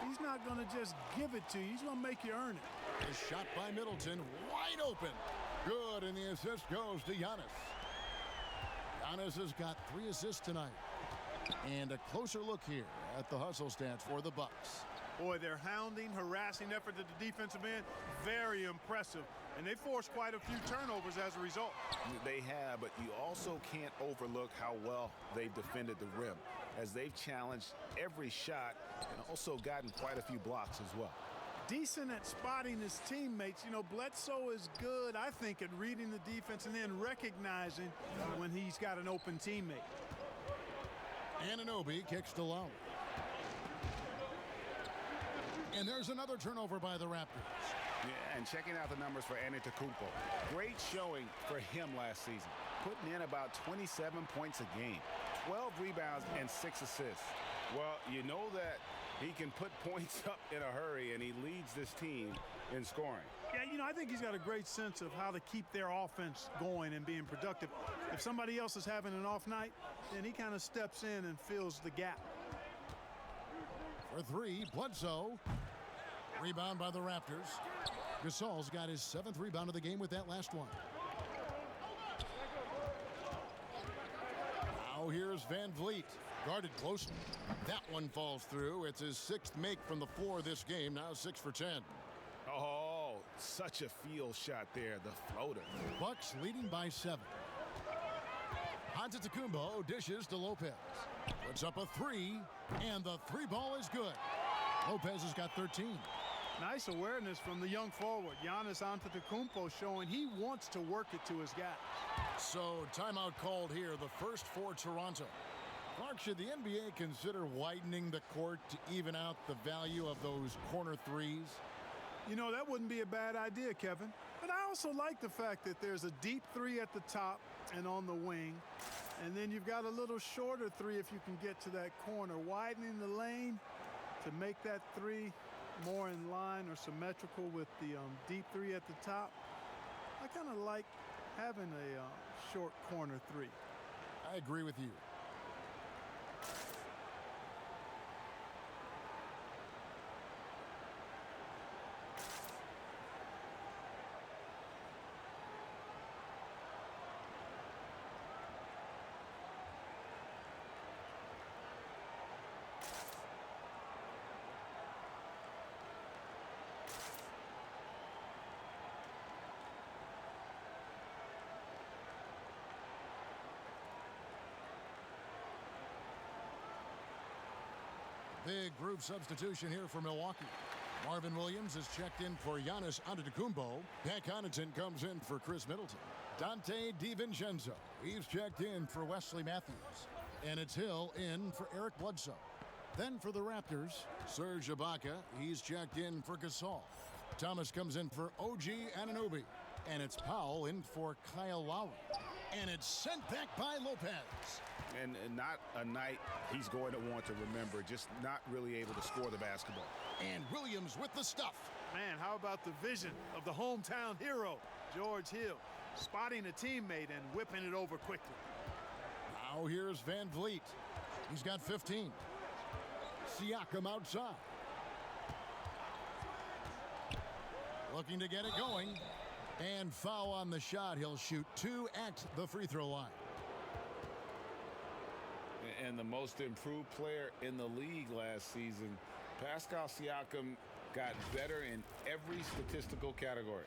He's not going to just give it to you. He's going to make you earn it. The shot by Middleton, wide open. Good, and the assist goes to Giannis. Giannis has got 3 assists tonight. And a closer look here at the hustle stats for the Bucks. Boy, their hounding, harassing effort at the defensive end, very impressive. And they forced quite a few turnovers as a result. They have, but you also can't overlook how well they've defended the rim, as they've challenged every shot and also gotten quite a few blocks as well. Decent at spotting his teammates. You know, Bledsoe is good, I think, at reading the defense and then recognizing when he's got an open teammate. Anunoby kicks to Lowry. And there's another turnover by the Raptors. Yeah, and checking out the numbers for Antetokounmpo. Great showing for him last season. Putting in about 27 points a game, 12 rebounds, and 6 assists. Well, you know that he can put points up in a hurry, and he leads this team in scoring. Yeah, you know, I think he's got a great sense of how to keep their offense going and being productive. If somebody else is having an off night, then he kind of steps in and fills the gap. For 3, Bledsoe. Rebound by the Raptors. Gasol's got his 7th rebound of the game with that last one. Now here's Van Vliet. Guarded closely. That one falls through. It's his 6th make from the floor this game. Now 6 for 10. Oh, such a field shot there, the floater. Bucks leading by 7. Antetokounmpo dishes to Lopez. Puts up a 3, and the 3 ball is good. Lopez has got 13. Nice awareness from the young forward, Giannis Antetokounmpo, showing he wants to work it to his guy. So, timeout called here, the first for Toronto. Clark, should the NBA consider widening the court to even out the value of those corner threes? You know, that wouldn't be a bad idea, Kevin. But I also like the fact that there's a deep 3 at the top and on the wing. And then you've got a little shorter 3 if you can get to that corner. Widening the lane to make that 3 more in line or symmetrical with the deep 3 at the top. I kind of like having a short corner 3. I agree with you. Big group substitution here for Milwaukee. Marvin Williams is checked in for Giannis Antetokounmpo. Pat Connaughton comes in for Chris Middleton. Dante DiVincenzo, he's checked in for Wesley Matthews. And it's Hill in for Eric Bledsoe. Then for the Raptors, Serge Ibaka, he's checked in for Gasol. Thomas comes in for OG Anunoby. And it's Powell in for Kyle Lowry. And it's sent back by Lopez. And not a night he's going to want to remember, just not really able to score the basketball. And Williams with the stuff. Man, how about the vision of the hometown hero, George Hill, spotting a teammate and whipping it over quickly. Now here's Van Vliet. He's got 15. Siakam outside. Looking to get it going. And foul on the shot. He'll shoot 2 at the free throw line. And the most improved player in the league last season, Pascal Siakam, got better in every statistical category.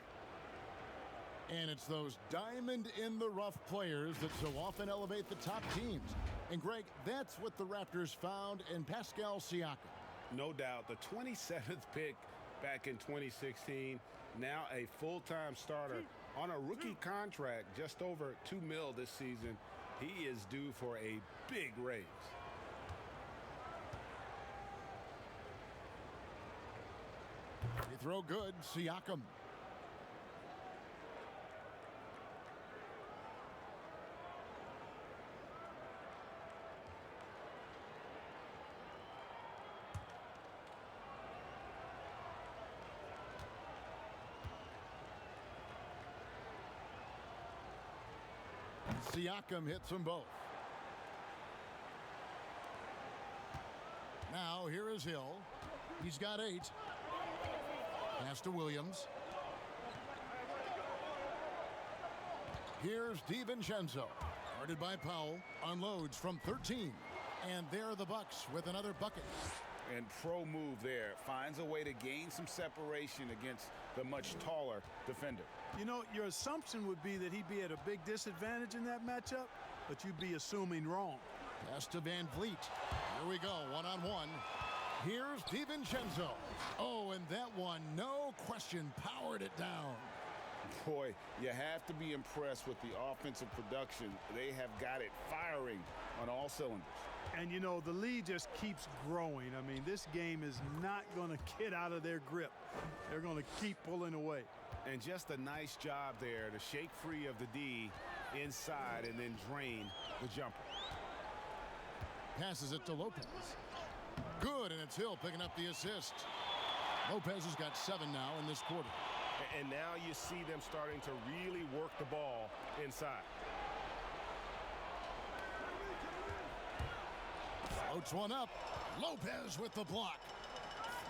And it's those diamond-in-the-rough players that so often elevate the top teams. And, Greg, that's what the Raptors found in Pascal Siakam. No doubt. The 27th pick back in 2016, now a full-time starter on a rookie contract, just over $2 million this season. He is due for a big raise. Free throw good, Siakam. Siakam hits them both. Now here is Hill. He's got 8. Pass to Williams. Here's DiVincenzo. Guarded by Powell. Unloads from 13. And there are the Bucks with another bucket. And pro move there. Finds a way to gain some separation against the much taller defender. You know, your assumption would be that he'd be at a big disadvantage in that matchup, but you'd be assuming wrong. Pass to Van Vliet. Here we go, one-on-one. Here's DiVincenzo. Oh, and that one, no question, powered it down. Boy, you have to be impressed with the offensive production. They have got it firing on all cylinders. And, you know, the lead just keeps growing. I mean, this game is not going to get out of their grip. They're going to keep pulling away. And just a nice job there to shake free of the D inside and then drain the jumper. Passes it to Lopez. Good, and it's Hill picking up the assist. Lopez has got 7 now in this quarter. And now you see them starting to really work the ball inside. Floats one up. Lopez with the block.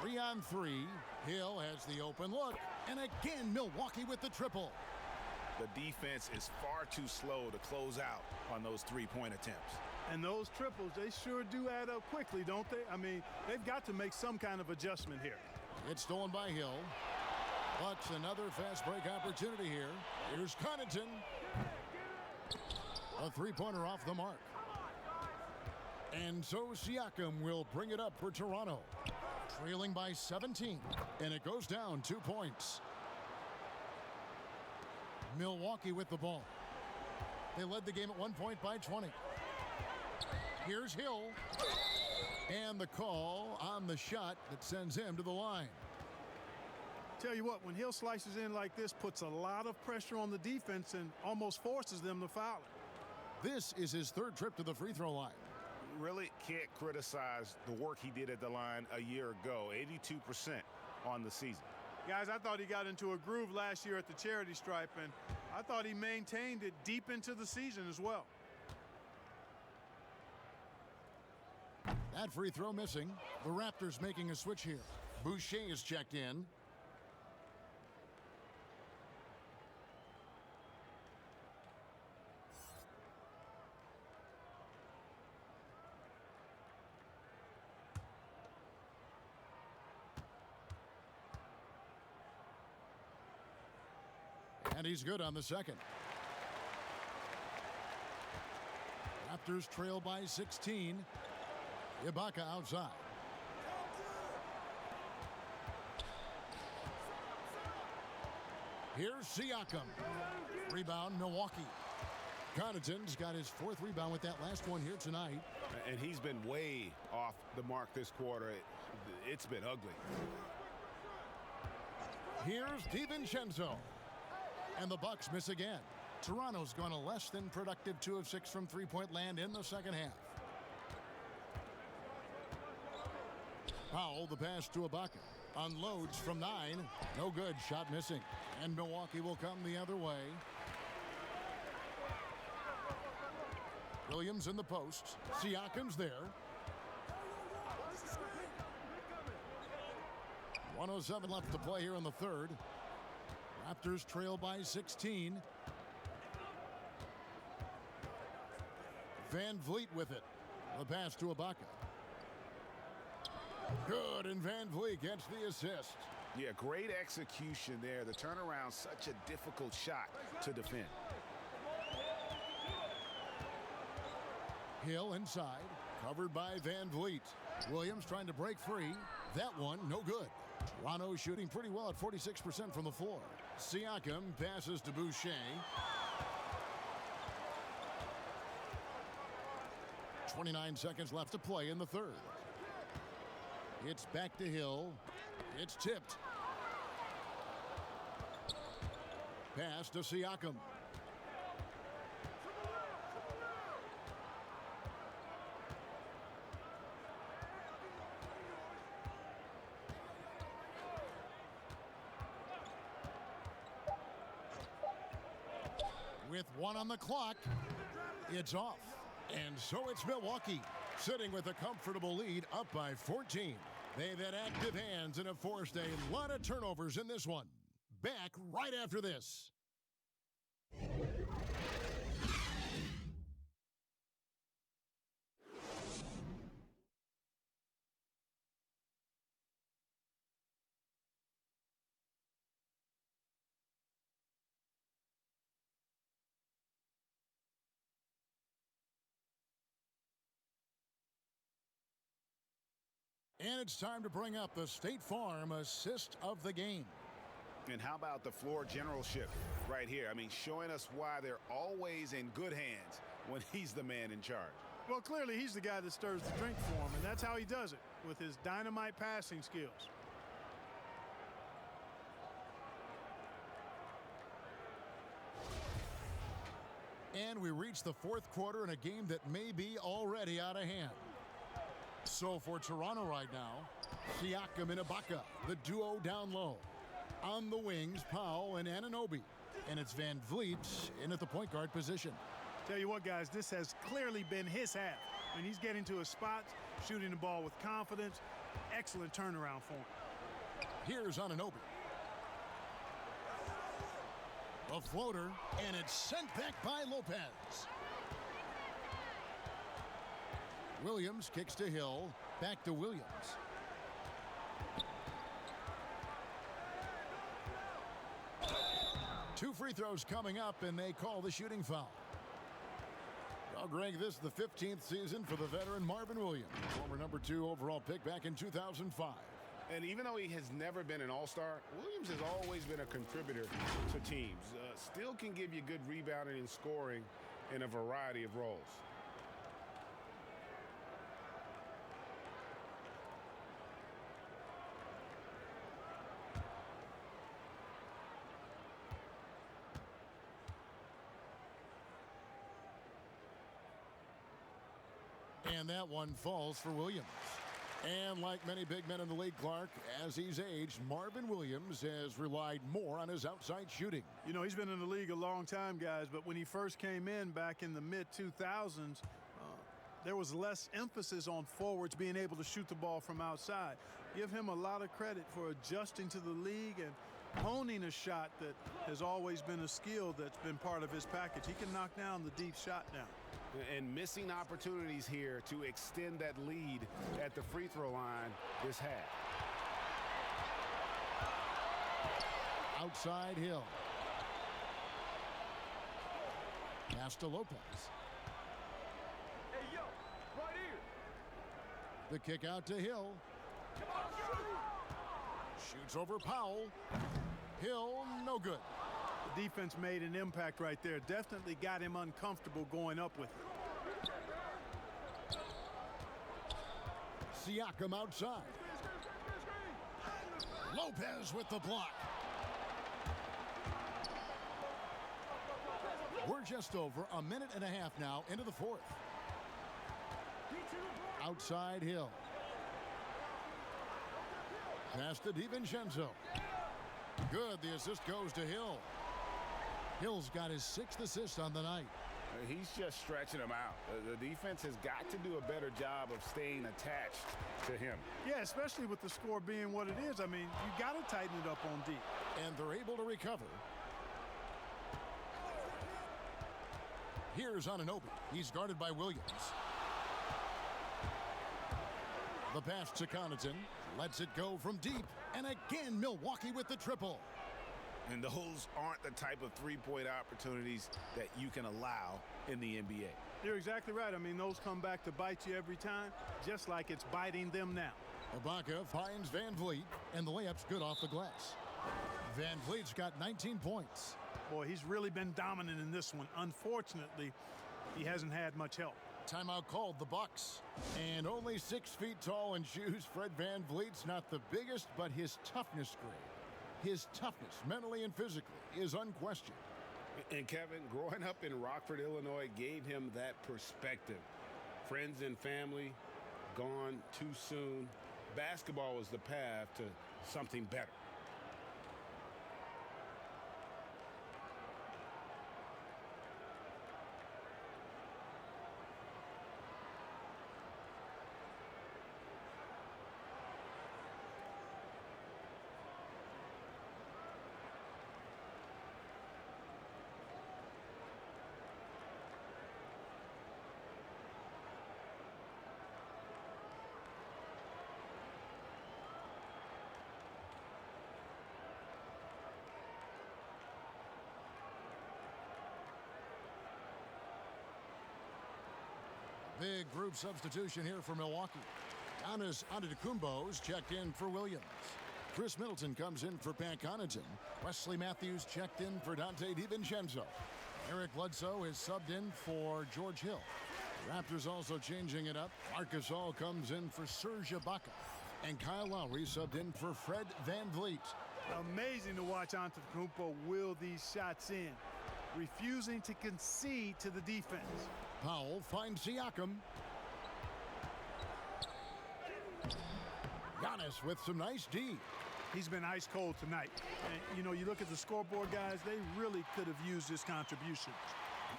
3-on-3. Hill has the open look. And again, Milwaukee with the triple. The defense is far too slow to close out on those three-point attempts. And those triples, they sure do add up quickly, don't they? I mean, they've got to make some kind of adjustment here. It's stolen by Hill. Bucks another fast break opportunity here. Here's Connaughton. A three-pointer off the mark. And so Siakam will bring it up for Toronto. Trailing by 17. And it goes down 2 points. Milwaukee with the ball. They led the game at one point by 20. Here's Hill. And the call on the shot that sends him to the line. Tell you what, when Hill slices in like this, puts a lot of pressure on the defense and almost forces them to foul it. This is his 3rd trip to the free throw line. Really can't criticize the work he did at the line a year ago. 82% on the season. Guys, I thought he got into a groove last year at the charity stripe, and I thought he maintained it deep into the season as well. That free throw missing. The Raptors making a switch here. Boucher is checked in. And he's good on the second. Raptors trail by 16. Ibaka outside. Here's Siakam. Rebound, Milwaukee. Connaughton's got his 4th rebound with that last one here tonight. And he's been way off the mark this quarter. It's been ugly. Here's DiVincenzo. And the Bucks miss again. Toronto's gone a less than productive 2 of 6 from three-point land in the second half. Powell, the pass to Ibaka. Unloads from 9. No good. Shot missing. And Milwaukee will come the other way. Williams in the post. Siakam's there. 1:07 left to play here in the 3rd. Raptors trail by 16. Van Vliet with it. The pass to Ibaka. Good, and Van Vliet gets the assist. Yeah, great execution there. The turnaround, such a difficult shot to defend. Hill inside, covered by Van Vliet. Williams trying to break free. That one, no good. Toronto shooting pretty well at 46% from the floor. Siakam passes to Boucher. 29 seconds left to play in the 3rd. It's back to Hill. It's tipped. Pass to Siakam. With one on the clock, it's off. And so it's Milwaukee, sitting with a comfortable lead, up by 14. They've had active hands and have forced a lot of turnovers in this one. Back right after this. And it's time to bring up the State Farm assist of the game. And how about the floor generalship right here? I mean, showing us why they're always in good hands when he's the man in charge. Well, clearly he's the guy that stirs the drink for him, and that's how he does it, with his dynamite passing skills. And we reach the fourth quarter in a game that may be already out of hand. So for Toronto right now, Siakam and Ibaka, the duo down low. On the wings, Powell and Anunoby. And it's Van Vliet in at the point guard position. Tell you what, guys, this has clearly been his half. I mean, he's getting to his spots, shooting the ball with confidence. Excellent turnaround for him. Here's Anunoby. A floater, and it's sent back by Lopez. Williams kicks to Hill. Back to Williams. Two free throws coming up, and they call the shooting foul. Well, Greg, this is the 15th season for the veteran Marvin Williams, former number 2 overall pick back in 2005. And even though he has never been an all-star, Williams has always been a contributor to teams. Still can give you good rebounding and scoring in a variety of roles. And that one falls for Williams. And like many big men in the league, Clark, as he's aged, Marvin Williams has relied more on his outside shooting. You know, he's been in the league a long time, guys, but when he first came in back in the mid-2000s, there was less emphasis on forwards being able to shoot the ball from outside. Give him a lot of credit for adjusting to the league and honing a shot that has always been a skill that's been part of his package. He can knock down the deep shot now. And missing opportunities here to extend that lead at the free throw line this half. Outside Hill. Pass to Lopez. Hey, yo, right here. The kick out to Hill. Shoots over Powell. Hill, no good. The defense made an impact right there. Definitely got him uncomfortable going up with it. Siakam outside. Lopez with the block. We're just over a minute and a half now into the fourth. Outside Hill. Pass to DiVincenzo. Good. The assist goes to Hill. Hill's got his 6th assist on the night. He's just stretching them out. The defense has got to do a better job of staying attached to him. Yeah, especially with the score being what it is. I mean, you got to tighten it up on deep. And they're able to recover. Here's Anunoby. He's guarded by Williams. The pass to Connaughton. Lets it go from deep. And again, Milwaukee with the triple. And those aren't the type of three-point opportunities that you can allow in the NBA. You're exactly right. I mean, those come back to bite you every time, just like it's biting them now. Ibaka finds Van Vliet, and the layup's good off the glass. Van Vliet's got 19 points. Boy, he's really been dominant in this one. Unfortunately, he hasn't had much help. Timeout called, the Bucks. And only 6 feet tall in shoes, Fred Van Vliet's not the biggest, but his toughness grade. His toughness, mentally and physically, is unquestioned. And Kevin, growing up in Rockford, Illinois, gave him that perspective. Friends and family gone too soon. Basketball was the path to something better. Big group substitution here for Milwaukee. Giannis Antetokounmpo's checked in for Williams. Chris Middleton comes in for Pat Connaughton. Wesley Matthews checked in for Dante DiVincenzo. Eric Bledsoe is subbed in for George Hill. Raptors also changing it up. Marc Gasol comes in for Serge Ibaka. And Kyle Lowry subbed in for Fred VanVleet. Amazing to watch Antetokounmpo will these shots in, refusing to concede to the defense. Powell finds Siakam. Giannis with some nice D. He's been ice cold tonight. And, you know, you look at the scoreboard, guys, they really could have used his contribution.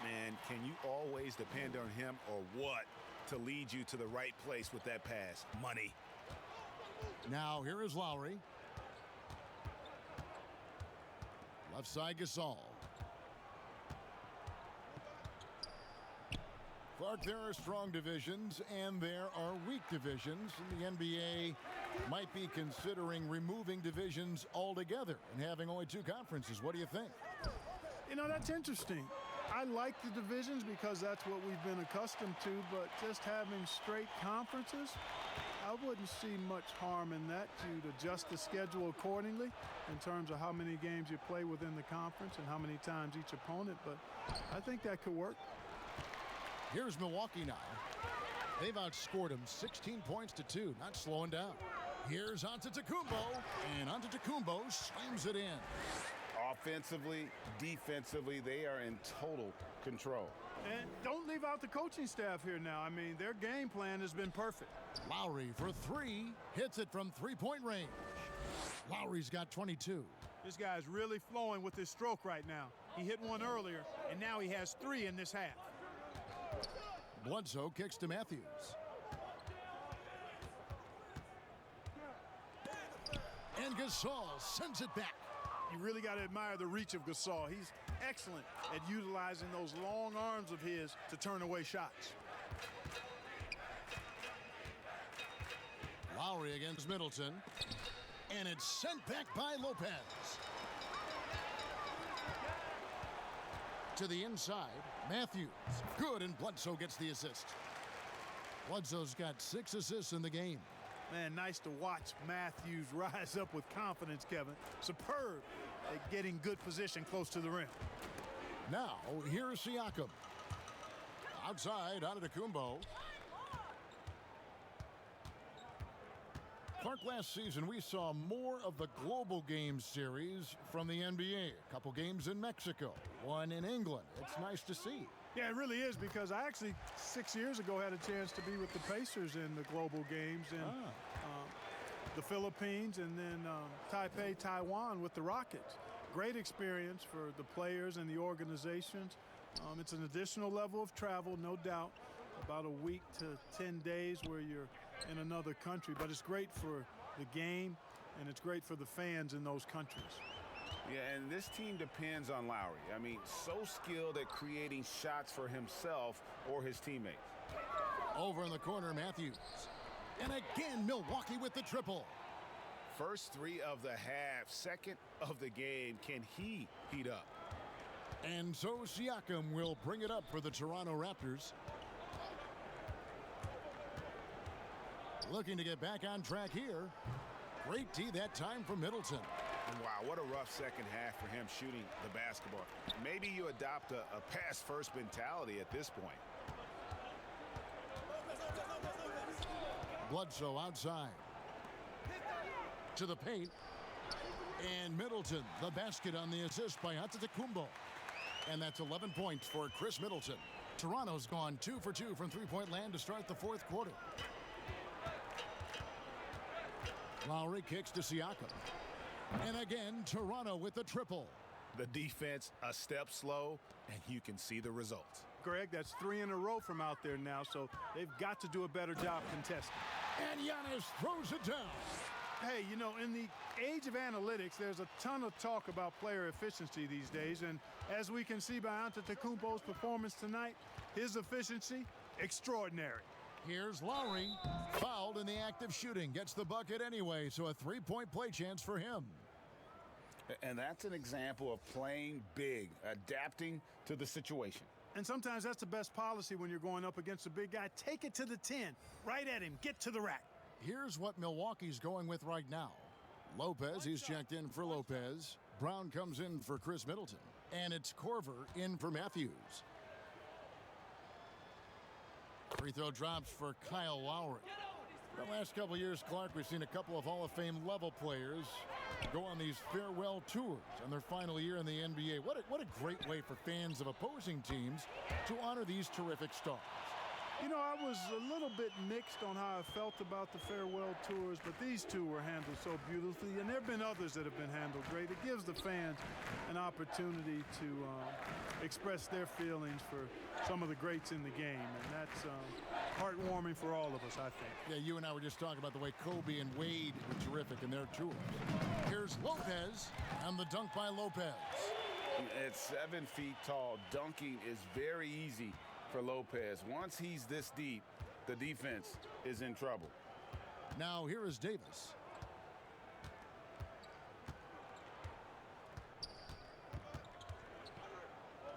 Man, can you always depend on him or what to lead you to the right place with that pass? Money. Now here is Lowry. Left side Gasol. Clark, there are strong divisions and there are weak divisions. The NBA might be considering removing divisions altogether and having only 2 conferences. What do you think? You know, that's interesting. I like the divisions because that's what we've been accustomed to, but just having straight conferences, I wouldn't see much harm in that. You'd adjust the schedule accordingly in terms of how many games you play within the conference and how many times each opponent, but I think that could work. Here's Milwaukee now. They've outscored them 16 points to 2, not slowing down. Here's Antetokounmpo, and Antetokounmpo slams it in. Offensively, defensively, they are in total control. And don't leave out the coaching staff here now. I mean, their game plan has been perfect. Lowry for 3, hits it from 3-point range. Lowry's got 22. This guy's really flowing with his stroke right now. He hit one earlier, and now he has 3 in this half. Bledsoe kicks to Matthews. And Gasol sends it back. You really got to admire the reach of Gasol. He's excellent at utilizing those long arms of his to turn away shots. Lowry against Middleton. And it's sent back by Lopez. To the inside, Matthews. Good, and Bledsoe gets the assist. Bledsoe's got 6 assists in the game. Man, nice to watch Matthews rise up with confidence, Kevin. Superb at getting good position close to the rim. Now, here's Siakam. Outside, Antetokounmpo. Clark, last season we saw more of the global game series from the NBA. A couple games in Mexico, one in England. It's nice to see. Yeah, it really is, because I actually 6 years ago had a chance to be with the Pacers in the global games in the Philippines, and then Taipei, Taiwan with the Rockets. Great experience for the players and the organizations. It's an additional level of travel, no doubt, about a week to 10 days where you're in another country, but it's great for the game and it's great for the fans in those countries. Yeah, and this team depends on Lowry. I mean, so skilled at creating shots for himself or his teammates. Over in the corner, Matthews. And again, Milwaukee with the triple. First 3 of the half, second of the game. Can he heat up? And so Siakam will bring it up for the Toronto Raptors. Looking to get back on track here. Great D that time from Middleton. Wow, what a rough second half for him shooting the basketball. Maybe you adopt a pass-first mentality at this point. Bledsoe outside. To the paint. And Middleton, the basket on the assist by Antetokounmpo. And that's 11 points for Chris Middleton. Toronto's gone 2 for 2 from three-point land to start the 4th quarter. Lowry kicks to Siakam. And again, Toronto with the triple. The defense a step slow, and you can see the results. Greg, that's 3 in a row from out there now, so they've got to do a better job contesting. And Giannis throws it down. Hey, you know, in the age of analytics, there's a ton of talk about player efficiency these days, and as we can see by Antetokounmpo's performance tonight, his efficiency, extraordinary. Here's Lowry, fouled in the act of shooting, gets the bucket anyway, so a 3-point play chance for him. And that's an example of playing big, adapting to the situation. And sometimes that's the best policy when you're going up against a big guy. Take it to the 10. Right at him. Get to the rack. Here's what Milwaukee's going with right now. Lopez, he's checked in for Lopez. Brown comes in for Chris Middleton. And it's Korver in for Matthews. Free throw drops for Kyle Lowry. The last couple of years, Clark, we've seen a couple of Hall of Fame level players go on these farewell tours on their final year in the NBA. What a great way for fans of opposing teams to honor these terrific stars. You know, I was a little bit mixed on how I felt about the farewell tours, but these two were handled so beautifully, and there have been others that have been handled great. It gives the fans an opportunity to express their feelings for some of the greats in the game, and that's heartwarming for all of us, I think. Yeah, you and I were just talking about the way Kobe and Wade were terrific in their tours. Here's Lopez, and the dunk by Lopez. At 7 feet tall, dunking is very easy for Lopez. Once he's this deep, the defense is in trouble. Now here is Davis.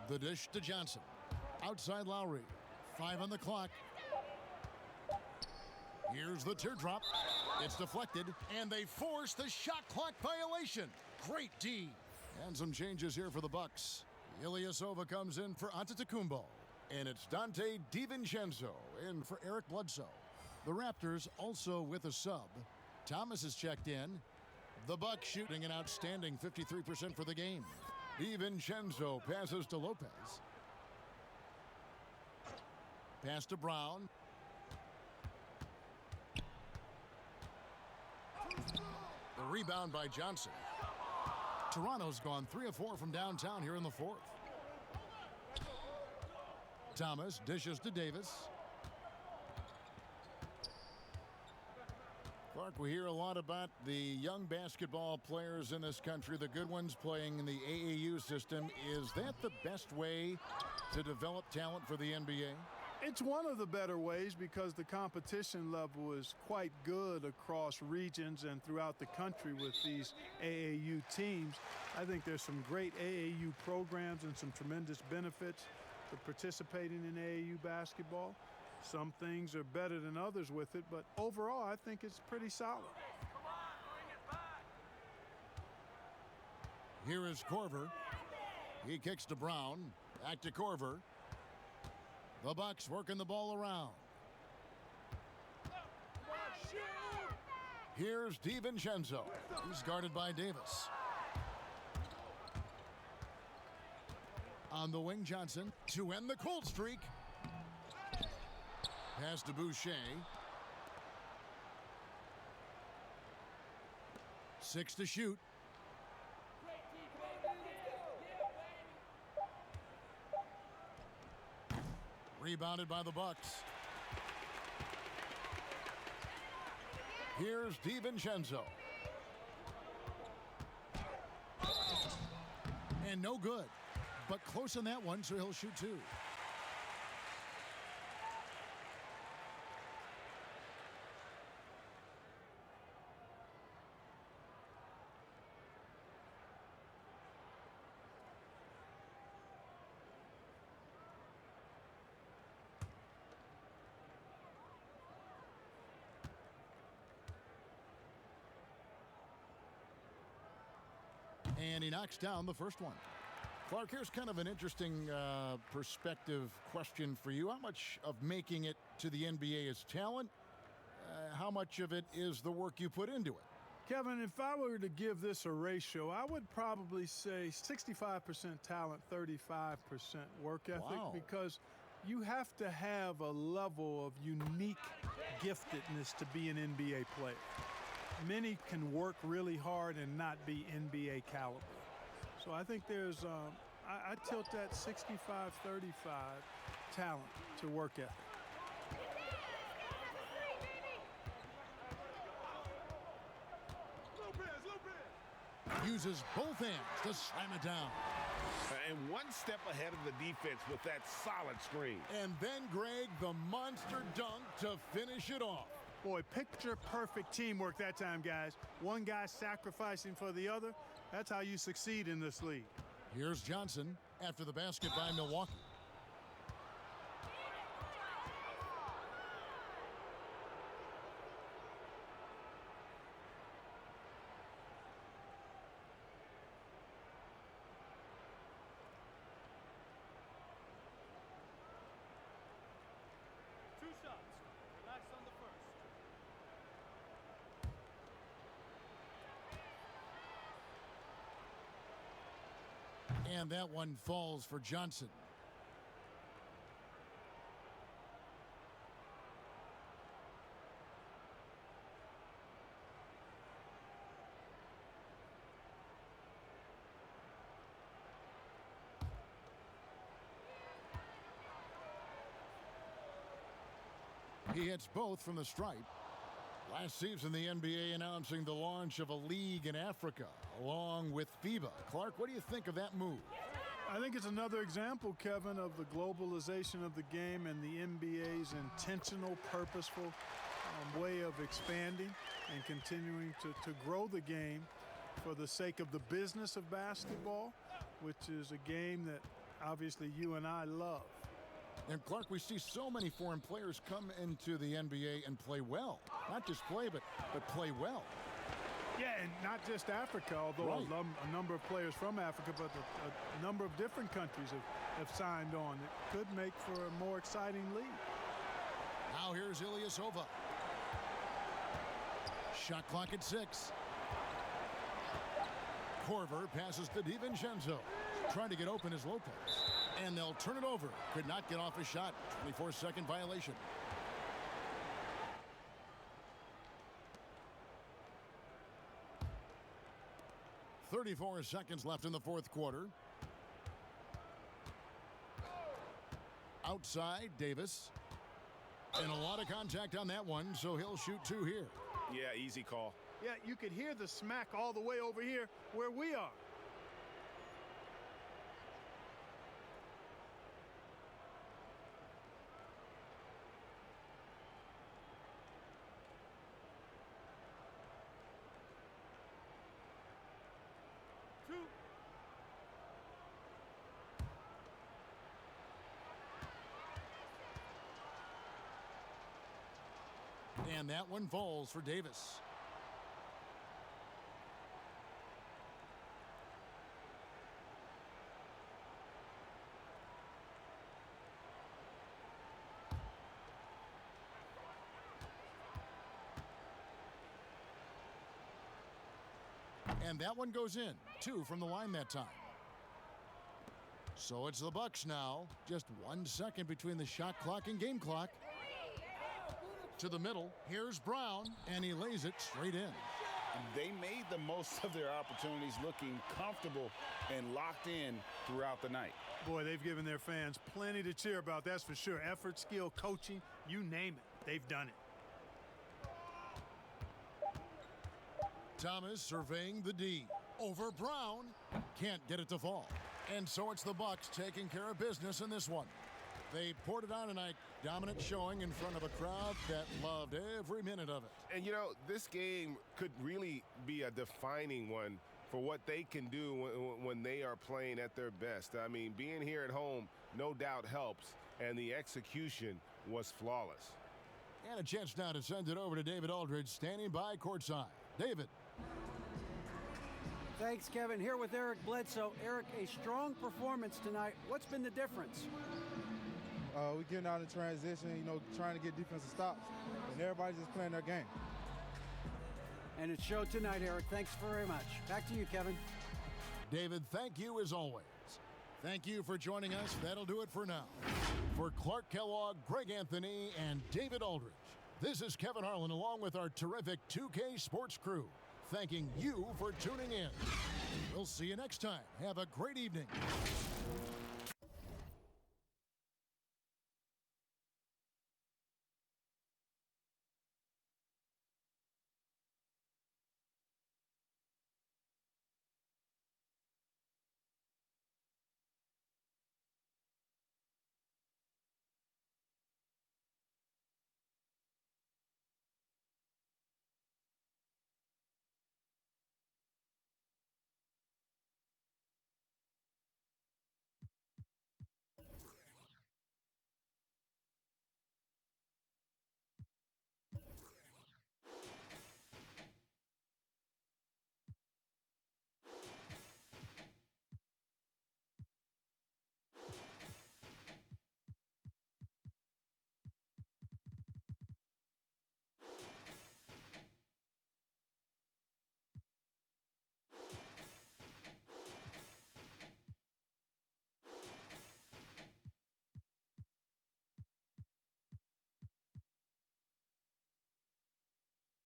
The dish to Johnson. Outside Lowry. 5 on the clock. Here's the teardrop. It's deflected, and they force the shot clock violation. Great D. And some changes here for the Bucks. Ilyasova comes in for Antetokounmpo. And it's Dante DiVincenzo in for Eric Bledsoe. The Raptors also with a sub. Thomas is checked in. The Bucks shooting an outstanding 53% for the game. DiVincenzo passes to Lopez. Pass to Brown. The rebound by Johnson. Toronto's gone 3 of 4 from downtown here in the fourth. Thomas dishes to Davis. Clark, we hear a lot about the young basketball players in this country, the good ones playing in the AAU system. Is that the best way to develop talent for the NBA? It's one of the better ways because the competition level is quite good across regions and throughout the country with these AAU teams. I think there's some great AAU programs and some tremendous benefits for participating in AAU basketball. Some things are better than others with it, but overall I think it's pretty solid. Here is Korver. He kicks to Brown. Back to Korver. The Bucks working the ball around. Here's DiVincenzo. He's guarded by Davis. On the wing, Johnson to end the cold streak. Pass to Boucher. 6 to shoot. Rebounded by the Bucks. Here's DiVincenzo. And no good. But close on that one, so he'll shoot 2. And he knocks down the first one. Clark, here's kind of an interesting perspective question for you. How much of making it to the NBA is talent? How much of it is the work you put into it? Kevin, if I were to give this a ratio, I would probably say 65% talent, 35% work ethic, because you have to have a level of unique giftedness to be an NBA player. Many can work really hard and not be NBA caliber. So I think there's, I tilt that 65-35 talent to work ethic. Uses both hands to slam it down. And one step ahead of the defense with that solid screen. And then, Greg, the monster dunk to finish it off. Boy, picture-perfect teamwork that time, guys. One guy sacrificing for the other. That's how you succeed in this league. Here's Johnson after the basket by Milwaukee. And that one falls for Johnson. He hits both from the stripe. Last season, the NBA announcing the launch of a league in Africa, along with FIBA. Clark, what do you think of that move? I think it's another example, Kevin, of the globalization of the game and the NBA's intentional, purposeful way of expanding and continuing to grow the game for the sake of the business of basketball, which is a game that obviously you and I love. And Clark, we see so many foreign players come into the NBA and play well. Not just play, but play well. Yeah, and not just Africa, although right. a number of players from Africa, but a number of different countries have signed on. It could make for a more exciting league. Now here's Ilyasova. Shot clock at 6. Korver passes to DiVincenzo. Trying to get open is Lopez. And they'll turn it over. Could not get off a shot. 24-second violation. .34 seconds left in the fourth quarter. Outside, Davis. And a lot of contact on that one, so he'll shoot 2 here. Yeah, easy call. Yeah, you could hear the smack all the way over here where we are. And that one falls for Davis. And that one goes in. 2 from the line that time. So it's the Bucks now. Just 1 second between the shot clock and game clock. To the middle. Here's Brown, and he lays it straight in. They made the most of their opportunities, looking comfortable and locked in throughout the night. Boy, they've given their fans plenty to cheer about, that's for sure. Effort, skill, coaching, you name it. They've done it. Thomas surveying the D. Over Brown. Can't get it to fall. And so it's the Bucks taking care of business in this one. They poured it on tonight. Dominant showing in front of a crowd that loved every minute of it. And, you know, this game could really be a defining one for what they can do when they are playing at their best. I mean, being here at home no doubt helps, and the execution was flawless. And a chance now to send it over to David Aldridge, standing by courtside. David. Thanks, Kevin. Here with Eric Bledsoe. Eric, a strong performance tonight. What's been the difference? We're getting out in transition, trying to get defensive stops, and everybody's just playing their game. And it showed tonight, Eric. Thanks very much. Back to you, Kevin. David, thank you as always. Thank you for joining us. That'll do it for now. For Clark Kellogg, Greg Anthony, and David Aldridge, this is Kevin Harlan along with our terrific 2K Sports crew, thanking you for tuning in. We'll see you next time. Have a great evening.